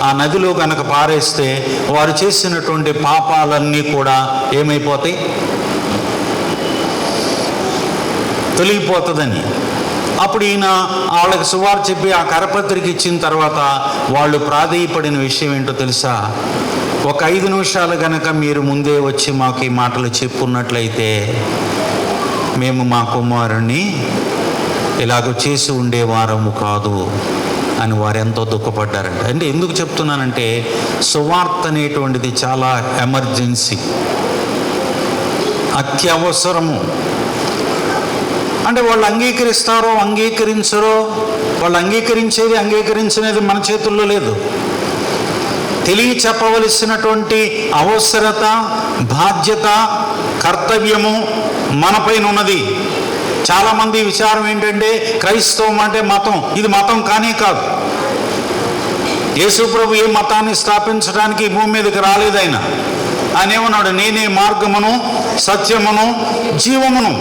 ఆ నదిలో కనుక పారేస్తే వారు చేసినటువంటి పాపాలన్నీ కూడా ఏమైపోతాయి? తొలగిపోతుందని. అప్పుడు ఈయన వాళ్ళకి సువార్త చెప్పి ఆ కరపత్రిక ఇచ్చిన తర్వాత వాళ్ళు ప్రాధేయపడిన విషయం ఏంటో తెలుసా? ఒక 5 నిమిషాలు గనక మీరు ముందే వచ్చి మాకు ఈ మాటలు చెప్పున్నట్లయితే మేము మా కుమారుణ్ణి ఇలాగ చేసి ఉండేవారము కాదు అని వారు ఎంతో దుఃఖపడ్డారంట. అంటే ఎందుకు చెప్తున్నానంటే, సువార్త అనేటువంటిది చాలా ఎమర్జెన్సీ, అత్యవసరము. అంటే వాళ్ళు అంగీకరిస్తారో అంగీకరించరో, వాళ్ళు అంగీకరించేది అంగీకరించినది మన చేతుల్లో లేదు. తెలియచెప్పవలసినటువంటి అవసరత, బాధ్యత, కర్తవ్యము మనపైన ఉన్నది. చాలామంది విచారం ఏంటంటే, క్రైస్తవం అంటే మతం. ఇది మతం కానే కాదు. యేసు ప్రభు ఏ మతాన్ని స్థాపించడానికి ఈ భూమి మీదకి రాలేదు. ఆయన ఏమన్నాడు? నేనే మార్గమును, సత్యమును, జీవమును.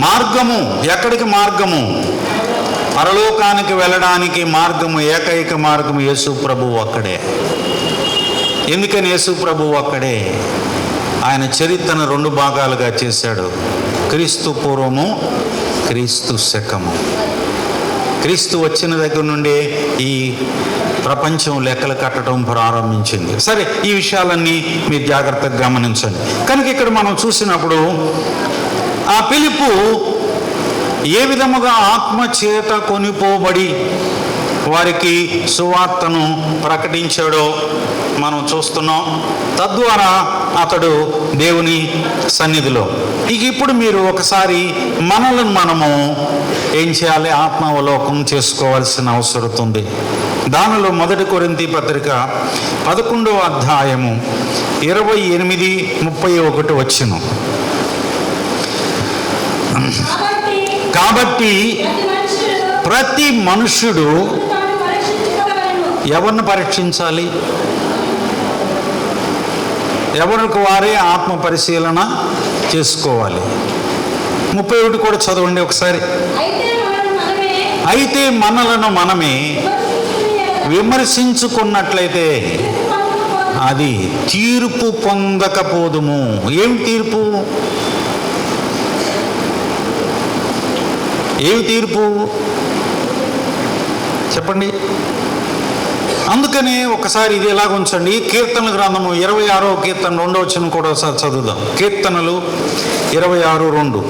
మార్గము ఎక్కడికి? మార్గము పరలోకానికి వెళ్ళడానికి మార్గము, ఏకైక మార్గము యేసు ప్రభువు ఒక్కడే. ఎందుకని యేసు ప్రభువు ఒక్కడే? ఆయన చరిత్రను 2 భాగాలుగా చేశాడు. క్రీస్తు పూర్వము, క్రీస్తు శకము. క్రీస్తు వచ్చిన దగ్గర నుండి ఈ ప్రపంచం లెక్కలు కట్టడం ప్రారంభించింది. సరే, ఈ విషయాలన్నీ మీరు జాగ్రత్తగా గమనించండి. కనుక ఇక్కడ మనం చూసినప్పుడు ఆ పిలుపు ఏ విధముగా ఆత్మ చేత కొనిపోబడి వారికి సువార్తను ప్రకటించాడో మనం చూస్తున్నాం. తద్వారా అతడు దేవుని సన్నిధిలో. ఇప్పుడు మీరు ఒకసారి మనలను మనము ఏం చేయాలి? ఆత్మావలోకం చేసుకోవాల్సిన అవసరం ఉంది. దానిలో 1 కొరింథీ పత్రిక 11వ అధ్యాయము 28-31 వచనం. కాబట్టి ప్రతి మనుష్యుడు ఎవరిని పరీక్షించాలి? ఎవరికి వారే ఆత్మ పరిశీలన చేసుకోవాలి. 31 కూడా చదవండి ఒకసారి. అయితే మనలను మనమే విమర్శించుకున్నట్లయితే అది తీర్పు పొందకపోదుము. ఏమి తీర్పు? ఏమి తీర్పు చెప్పండి. అందుకనే ఒకసారి ఇది ఎలాగ ఉంచండి. కీర్తనల గ్రంథము 26వ కీర్తన 2వ వచనం కూడా ఒకసారి చదువుదాం. కీర్తనలు 26:2.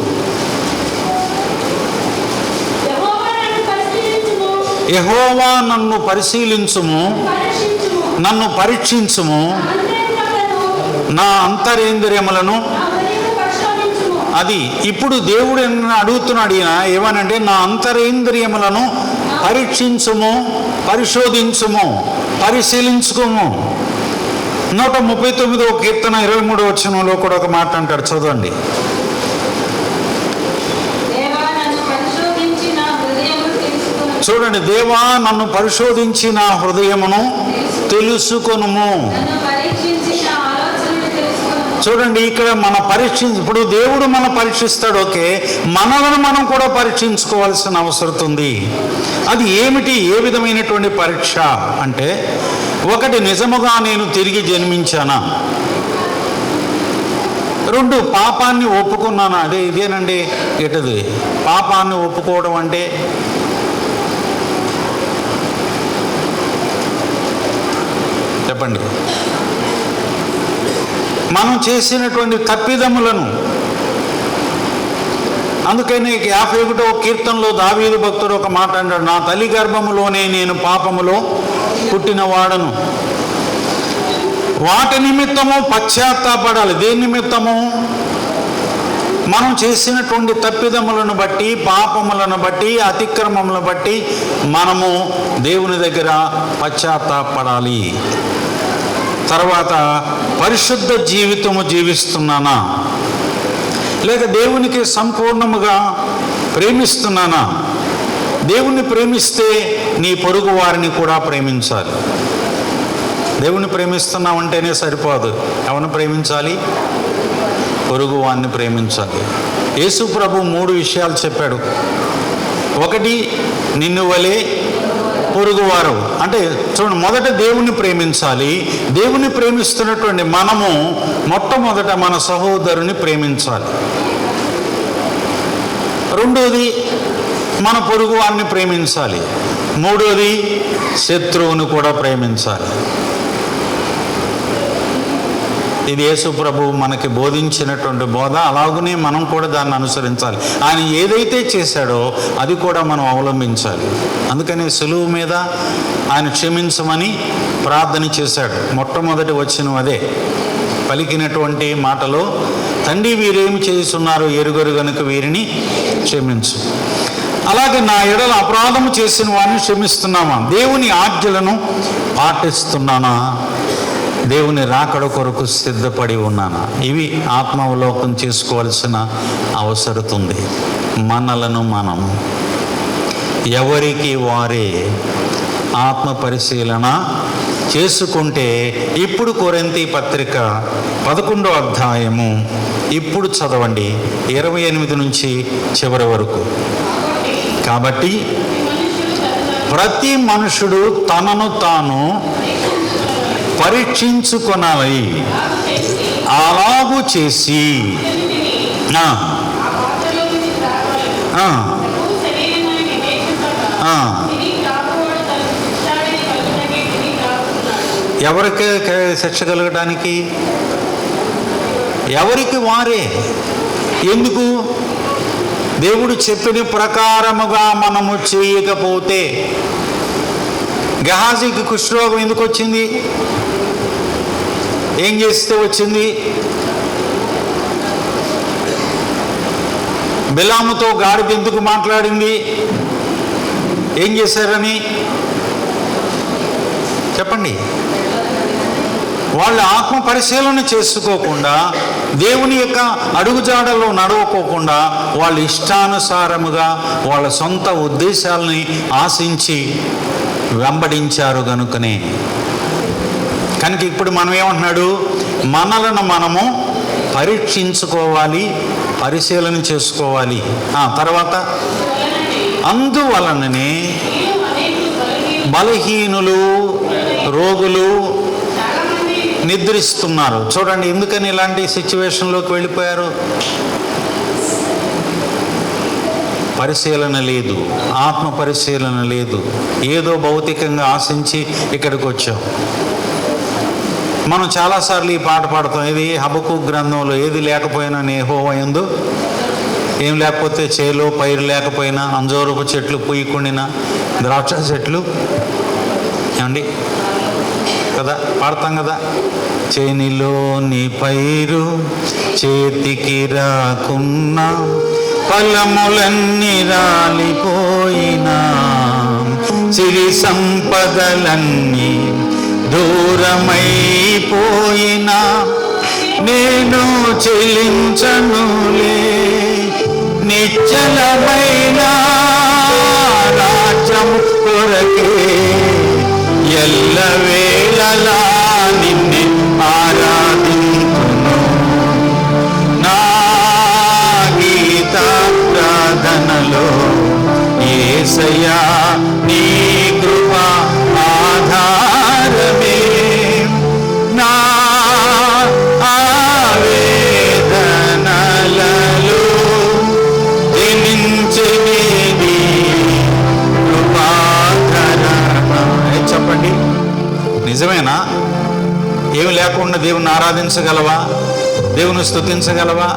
యెహోవా నన్ను పరిశీలించుము, నన్ను పరీక్షించుము, నా అంతరేంద్రియములను. అది ఇప్పుడు దేవుడు అడుగుతున్నాడు. ఈయన ఏమనంటే, నా అంతరేంద్రియములను పరీక్షించుము, పరిశోధించుము, పరిశీలించుకోము. 139వ కీర్తన 23వ వచనంలో కూడా ఒక మాట అంటాడు, చదవండి. చూడండి, దేవా నన్ను పరిశోధించి నా హృదయమును తెలుసుకొనుము. చూడండి, ఇక్కడ మన ఇప్పుడు దేవుడు మనం పరీక్షిస్తాడు. ఓకే, మనలను మనం కూడా పరీక్షించుకోవాల్సిన అవసరం ఉంది. అది ఏమిటి? ఏ విధమైనటువంటి పరీక్ష అంటే, 1, నిజముగా నేను తిరిగి జన్మించానా? 2, పాపాన్ని ఒప్పుకున్నానా? ఇదేనండి ఎటది పాపాన్ని ఒప్పుకోవడం అంటే. చెప్పండి. మనం చేసినటువంటి తప్పిదములను. అందుకని 51వ కీర్తనలో దావీదు భక్తుడు ఒక మాట అంటాడు, నా తల్లి గర్భములోనే నేను పాపములో పుట్టినవాడను. వాటి నిమిత్తము పశ్చాత్తాపడాలి. దేని నిమిత్తము? మనం చేసినటువంటి తప్పిదములను బట్టి, పాపములను బట్టి, అతిక్రమములను బట్టి మనము దేవుని దగ్గర పశ్చాత్తాపడాలి. తర్వాత పరిశుద్ధ జీవితము జీవిస్తున్నానా, లేక దేవునికి సంపూర్ణముగా ప్రేమిస్తున్నానా? దేవుణ్ణి ప్రేమిస్తే నీ పొరుగు వారిని కూడా ప్రేమించాలి. దేవుణ్ణి ప్రేమిస్తున్నామంటేనే సరిపోదు. ఎవరిని ప్రేమించాలి? పొరుగు వారిని ప్రేమించాలి. యేసు ప్రభు 3 విషయాలు చెప్పాడు. 1, నిన్ను వలె పొరుగువారు. అంటే చూడండి, మొదట దేవుణ్ణి ప్రేమించాలి. దేవుణ్ణి ప్రేమిస్తున్నటువంటి మనము మొట్టమొదట మన సహోదరుని ప్రేమించాలి. 2, మన పొరుగు వారిని ప్రేమించాలి. 3, శత్రువును కూడా ప్రేమించాలి. ఇది యేసు ప్రభు మనకి బోధించినటువంటి బోధ. అలాగనే మనం కూడా దాన్ని అనుసరించాలి. ఆయన ఏదైతే చేశాడో అది కూడా మనం అవలంబించాలి. అందుకని సులువు మీద ఆయన క్షమించమని ప్రార్థన చేశాడు. మొట్టమొదటి వచనం అదే. పలికినటువంటి మాటలో, తండ్రి వీరేమి చేస్తున్నారో ఎరుగరు గనుక వీరిని క్షమించు. అలాగే నా ఎడల అపరాధము చేసిన వారిని క్షమిస్తున్నామా? దేవుని ఆజ్ఞలను పాటిస్తున్నానా? దేవుని రాకడ కొరకు సిద్ధపడి ఉన్నానా? ఇవి ఆత్మావలోకం చేసుకోవాల్సిన అవసరం ఉంది. మనలను మనం ఎవరికి వారే ఆత్మ పరిశీలన చేసుకుంటే, ఇప్పుడు కొరింథీ పత్రిక 11వ అధ్యాయము ఇప్పుడు చదవండి 28 నుంచి చివరి వరకు. కాబట్టి ప్రతి మనుషుడు తనను తాను పరీక్షించుకొనాలి. అలాగూ చేసి ఆ, ఆ, ఆ. ఎవరికి శిక్ష కలగడానికి? ఎవరికి వారే. ఎందుకు? దేవుడు చెప్పిన ప్రకారముగా మనము చేయకపోతే. గెహాజీకి కుష్ఠరోగం ఎందుకు వచ్చింది? ఏం చేస్తే వచ్చింది? బిలాముతో గాడిద ఎందుకు మాట్లాడింది? ఏం చేశారని చెప్పండి. వాళ్ళు ఆత్మ పరిశీలన చేసుకోకుండా, దేవుని యొక్క అడుగుజాడలో నడవకోకుండా, వాళ్ళ ఇష్టానుసారముగా వాళ్ళ సొంత ఉద్దేశాలని ఆశించి వెంబడించారు కనుకనే. కనుక ఇప్పుడు మనం ఏమంటున్నాడు? మనలను మనము పరీక్షించుకోవాలి, పరిశీలన చేసుకోవాలి. తర్వాత అందువలననే బలహీనులు, రోగులు నిద్రిస్తున్నారు. చూడండి, ఎందుకని ఇలాంటి సిచ్యువేషన్లోకి వెళ్ళిపోయారు? పరిశీలన లేదు, ఆత్మ పరిశీలన లేదు. ఏదో భౌతికంగా ఆశించి ఇక్కడికి వచ్చాం. మనం చాలాసార్లు ఈ పాట పాడతాం. ఇది హబక్కూకు గ్రంథంలో, ఏది లేకపోయినా యెహోవా యందు, ఏం లేకపోతే చేలో పైరు లేకపోయినా, అంజూరపు చెట్లు పూయకుండిన, ద్రాక్ష చెట్లు ఏమండి కదా పాడతాం కదా. చేనిలోని పైరు చేతికి రాకున్నా, ఫలములన్నీ రాలిపోయినా, సిరి సంపదలన్నీ దూరమైపోయినా, నేను చెల్లించనులే నిశ్చలమైన రాజ్యం కొరకే, ఎల్లవేళలా నిన్నే ఆరాధించును. నా గీత ప్రార్థనలో యేసయ్యా నీ కృప ఆధారమే, నా ఆవేదనలలో దినించనిది కృపాకరణ. చెప్పండి, నిజమేనా? ఏమి లేకుండా దేవుని ఆరాధించగలవా? దేవుని స్తుతించగలవా?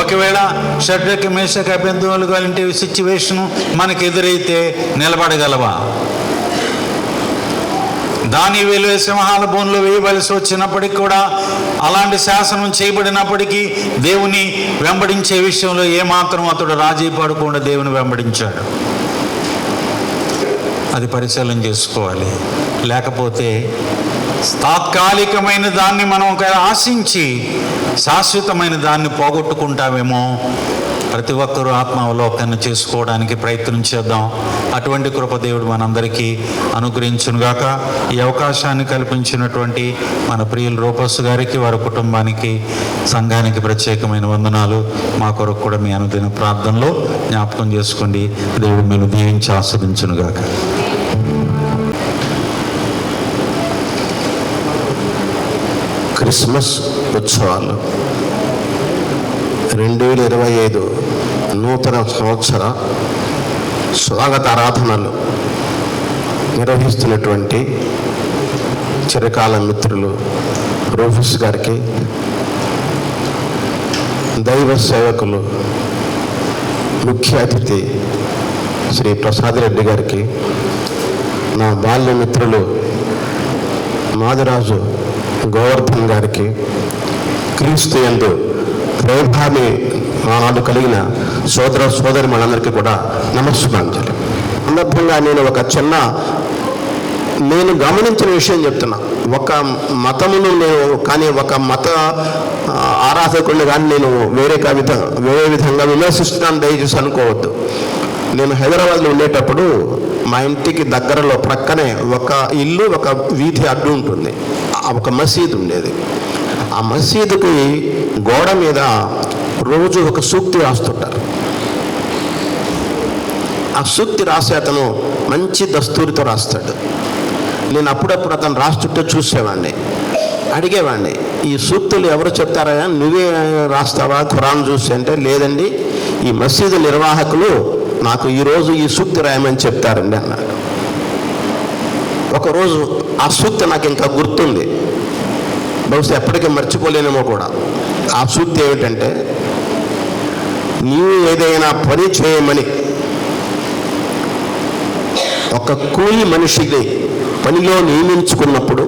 ఒకవేళ షడ్రక మేషక అభ్యంతరాలు లాంటి సిచ్యువేషను మనకు ఎదురైతే నిలబడగలవా? దానియేలు సింహాల బోన్లో వేయవలసి వచ్చినప్పటికీ కూడా, అలాంటి శాసనం చేయబడినప్పటికీ దేవుని వెంబడించే విషయంలో ఏమాత్రం అతడు రాజీ పడకుండా దేవుని వెంబడించాడు. అది పరిశీలన చేసుకోవాలి. లేకపోతే తాత్కాలికమైన దాన్ని మనం ఆశించి శాశ్వతమైన దాన్ని పోగొట్టుకుంటామేమో. ప్రతి ఒక్కరూ ఆత్మావలోకన చేసుకోవడానికి ప్రయత్నం చేద్దాం. అటువంటి కృప దేవుడు మనందరికీ అనుగ్రహించునుగాక. ఈ అవకాశాన్ని కల్పించినటువంటి మన ప్రియులు రూపస్సు గారికి, వారి కుటుంబానికి, సంఘానికి ప్రత్యేకమైన వందనాలు. మా కొరకు కూడా మీ అనుదిన ప్రార్థనలో జ్ఞాపకం చేసుకోండి. దేవుడు మీరు దీవించి ఆస్వాదించునుగాక. క్రిస్మస్ ఉత్సవాలు 2025 నూతన సంవత్సర స్వాగత ఆరాధనలు నిర్వహిస్తున్నటువంటి చిరకాల మిత్రులు రూఫస్ గారికి, దైవ సేవకులు ముఖ్య అతిథి శ్రీ ప్రసాద్ రెడ్డి గారికి, నా బాల్య మిత్రులు మాదిరాజు గోవర్ధన్ గారికి, క్రీస్తు యందు ప్రేమాన్ని ఆనాడు కలిగిన సోదర సోదరి మనందరికీ కూడా నమస్సుమాంజలి. సందర్భంగా నేను గమనించిన విషయం చెప్తున్నా. ఒక మతమును నేను కానీ, ఒక మత ఆరాధకుడిని కానీ నేను వేరే విధంగా విమర్శిస్తున్నాను, దయచేసి అనుకోవద్దు. నేను హైదరాబాద్లో ఉండేటప్పుడు మా ఇంటికి దగ్గరలో ప్రక్కనే ఒక ఇల్లు, ఒక వీధి అడ్డు ఉంటుంది. ఒక మసీదు ఉండేది. ఆ మసీదుకి గోడ మీద రోజు ఒక సూక్తి రాస్తుంటారు. ఆ సూక్తి రాసే అతను మంచి దస్తూరితో రాస్తాడు. నేను అప్పుడప్పుడు అతను రాస్తుంటే చూసేవాడిని. అడిగేవాడిని, ఈ సూక్తులు ఎవరు చెప్తారా, నువ్వే రాస్తావా ఖురాన్ చూసి అంటే, లేదండి ఈ మసీదు నిర్వాహకులు నాకు ఈరోజు ఈ సూక్తి రాయమని చెప్తారండి అన్నాడు. ఒకరోజు ఆ సూక్తి నాకు ఇంకా గుర్తుంది, బహుశా ఎప్పటికీ మర్చిపోలేనేమో కూడా. ఆ సూక్తి ఏమిటంటే, నీవు ఏదైనా పని చేయమని ఒక కూలి మనిషిని పనిలో నియమించుకున్నప్పుడు,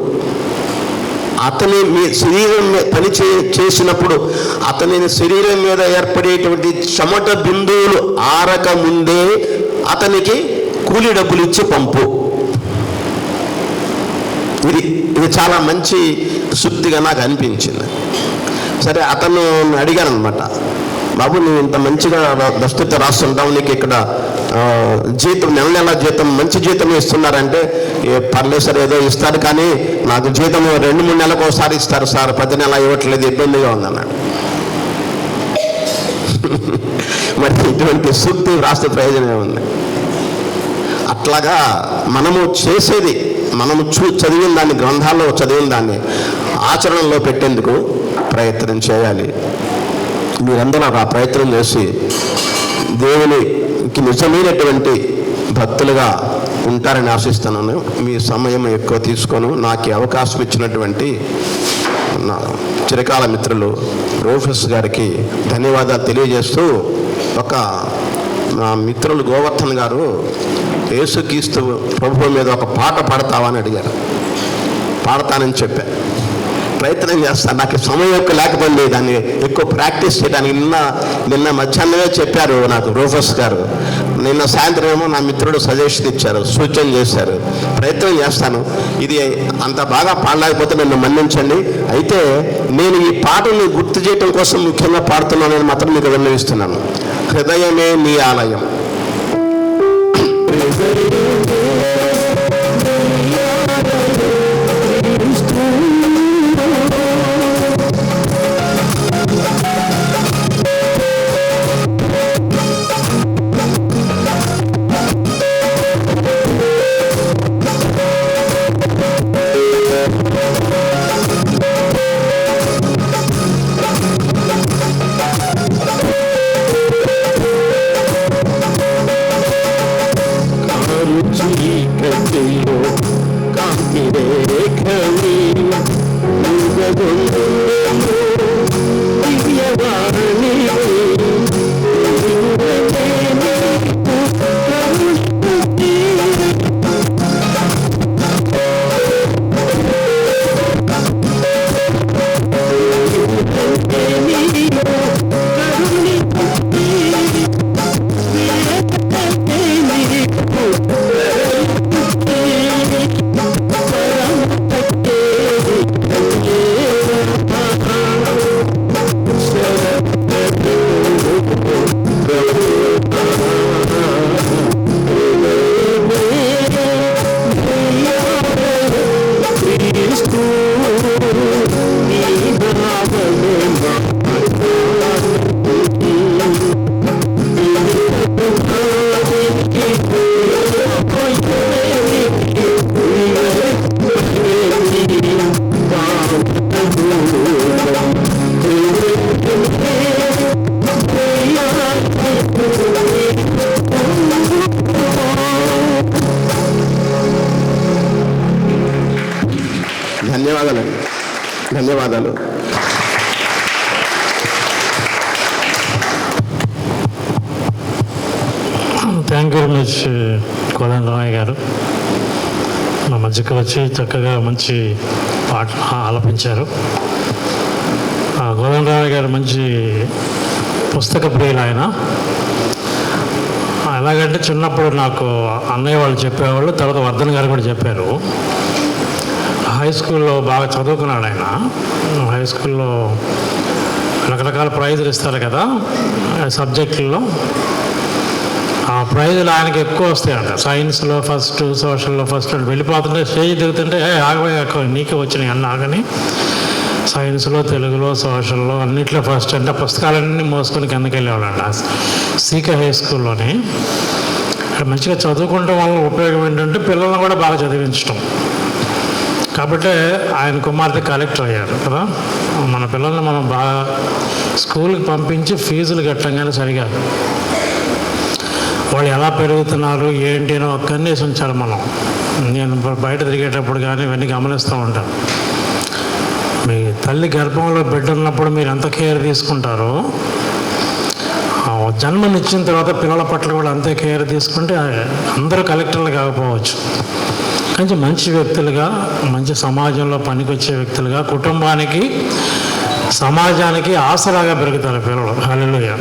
అతని మీ శరీరం పని చేసినప్పుడు అతని శరీరం మీద ఏర్పడేటువంటి చెమట బిందువులు ఆరక ముందే అతనికి కూలి డబ్బులు ఇచ్చి పంపు. ఇది చాలా మంచి సూక్తిగా నాకు అనిపించింది. సరే, అతను అడిగాను అనమాట, బాబు నువ్వు ఇంత మంచిగా దస్తత రాస్తుంటావు, నీకు ఇక్కడ జీతం నెల జీతం మంచి జీతం ఇస్తున్నారంటే, పర్లేదు సార్ ఏదో ఇస్తారు కానీ నాకు జీతం 2-3 నెలలకు ఒకసారి ఇస్తారు సార్, ప్రతి నెల ఇవ్వట్లేదు, ఇబ్బందిగా ఉందన్నాడు. మరి ఇటువంటి సూక్తి రాస్తే ప్రయోజనమే ఉంది. అట్లాగా మనము చేసేది, మనము చదివిన దాన్ని, గ్రంథాల్లో చదివిన దాన్ని ఆచరణలో పెట్టేందుకు ప్రయత్నం చేయాలి. మీరందరూ ఆ ప్రయత్నం చేసి దేవునికి నిజమైనటువంటి భక్తులుగా ఉంటారని ఆశిస్తున్నాను. మీ సమయం ఎక్కువ తీసుకోను. నాకు అవకాశం ఇచ్చినటువంటి నా చిరకాల మిత్రులు రూఫస్ గారికి ధన్యవాదాలు తెలియజేస్తూ, మా మిత్రులు గోవర్ధన్ గారు యేసుక్రీస్తు ప్రభువు మీద ఒక పాట పాడతావా అని అడిగారు. పాడతానని చెప్పా, ప్రయత్నం చేస్తాను. నాకు సమయం ఎక్కువ లేకపోయింది దాన్ని ఎక్కువ ప్రాక్టీస్ చేయడానికి. నిన్న మధ్యాహ్నమే చెప్పారు నాకు రూఫస్ గారు, నిన్న సాయంత్రం ఏమో నా మిత్రుడు సజెషన్ ఇచ్చారు, సూచన చేశారు. ప్రయత్నం చేస్తాను. ఇది అంత బాగా పాడలేకపోతే నన్ను మన్నించండి. అయితే నేను ఈ పాటను గుర్తు చేయడం కోసం ముఖ్యంగా పాడుతున్నానని మాత్రం మీకు విన్నవిస్తున్నాను. హృదయమే నీ ఆలయం. ధన్యవాదాలు. Thank you very much Kodandaramayya గారు. మా మధ్యకు వచ్చి చక్కగా మంచి పాట ఆలపించారు. కోదండరామయ్య గారు మంచి పుస్తక ప్రియులు ఆయన. ఎలాగంటే చిన్నప్పుడు నాకు అన్నయ్య వాళ్ళు చెప్పేవాళ్ళు, తర్వాత వర్ధన్ గారు కూడా చెప్పారు. హై స్కూల్లో బాగా చదువుకున్నాడు ఆయన. హై స్కూల్లో రకరకాల ప్రైజులు ఇస్తారు కదా సబ్జెక్టుల్లో. ఆ ప్రైజులు ఆయనకి ఎక్కువ వస్తాయంట. సైన్స్లో ఫస్ట్, సోషల్లో ఫస్ట్ అని వెళ్ళిపోతుంటే స్టేజ్ దిగుతుంటే ఆగబోయే నీకే వచ్చినాయి అన్నాకని సైన్స్లో, తెలుగులో, సోషల్లో అన్నింటిలో ఫస్ట్ అంటే పుస్తకాలన్నీ మోసుకొని కిందకి వెళ్ళేవాళ్ళంట సీకే హై స్కూల్లోని. మంచిగా చదువుకోవడం వల్ల ఉపయోగం ఏంటంటే పిల్లలను కూడా బాగా చదివించడం. కాబట్టి ఆయన కుమార్తె కలెక్టర్ అయ్యారు కదా. మన పిల్లల్ని మనం బాగా స్కూల్కి పంపించి ఫీజులు కట్టంగానే సరికాదు. వాళ్ళు ఎలా పెరుగుతున్నారు ఏంటి అని ఒక కన్నేసి ఉంచాలి మనం. నేను బయట తిరిగేటప్పుడు కానీ ఇవన్నీ గమనిస్తూ ఉంటాను. మీ తల్లి గర్భంలో బిడ్డ ఉన్నప్పుడు మీరు ఎంత కేర్ తీసుకుంటారో, జన్మనిచ్చిన తర్వాత పిల్లల పట్ల కూడా అంతే కేర్ తీసుకుంటే అందరూ కలెక్టర్లు కాకపోవచ్చు, కొంచెం మంచి వ్యక్తులుగా, మంచి సమాజంలో పనికొచ్చే వ్యక్తులుగా, కుటుంబానికి సమాజానికి ఆసరాగా పెరుగుతారు పిల్లలు. హల్లెలూయా.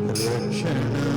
రక్షణ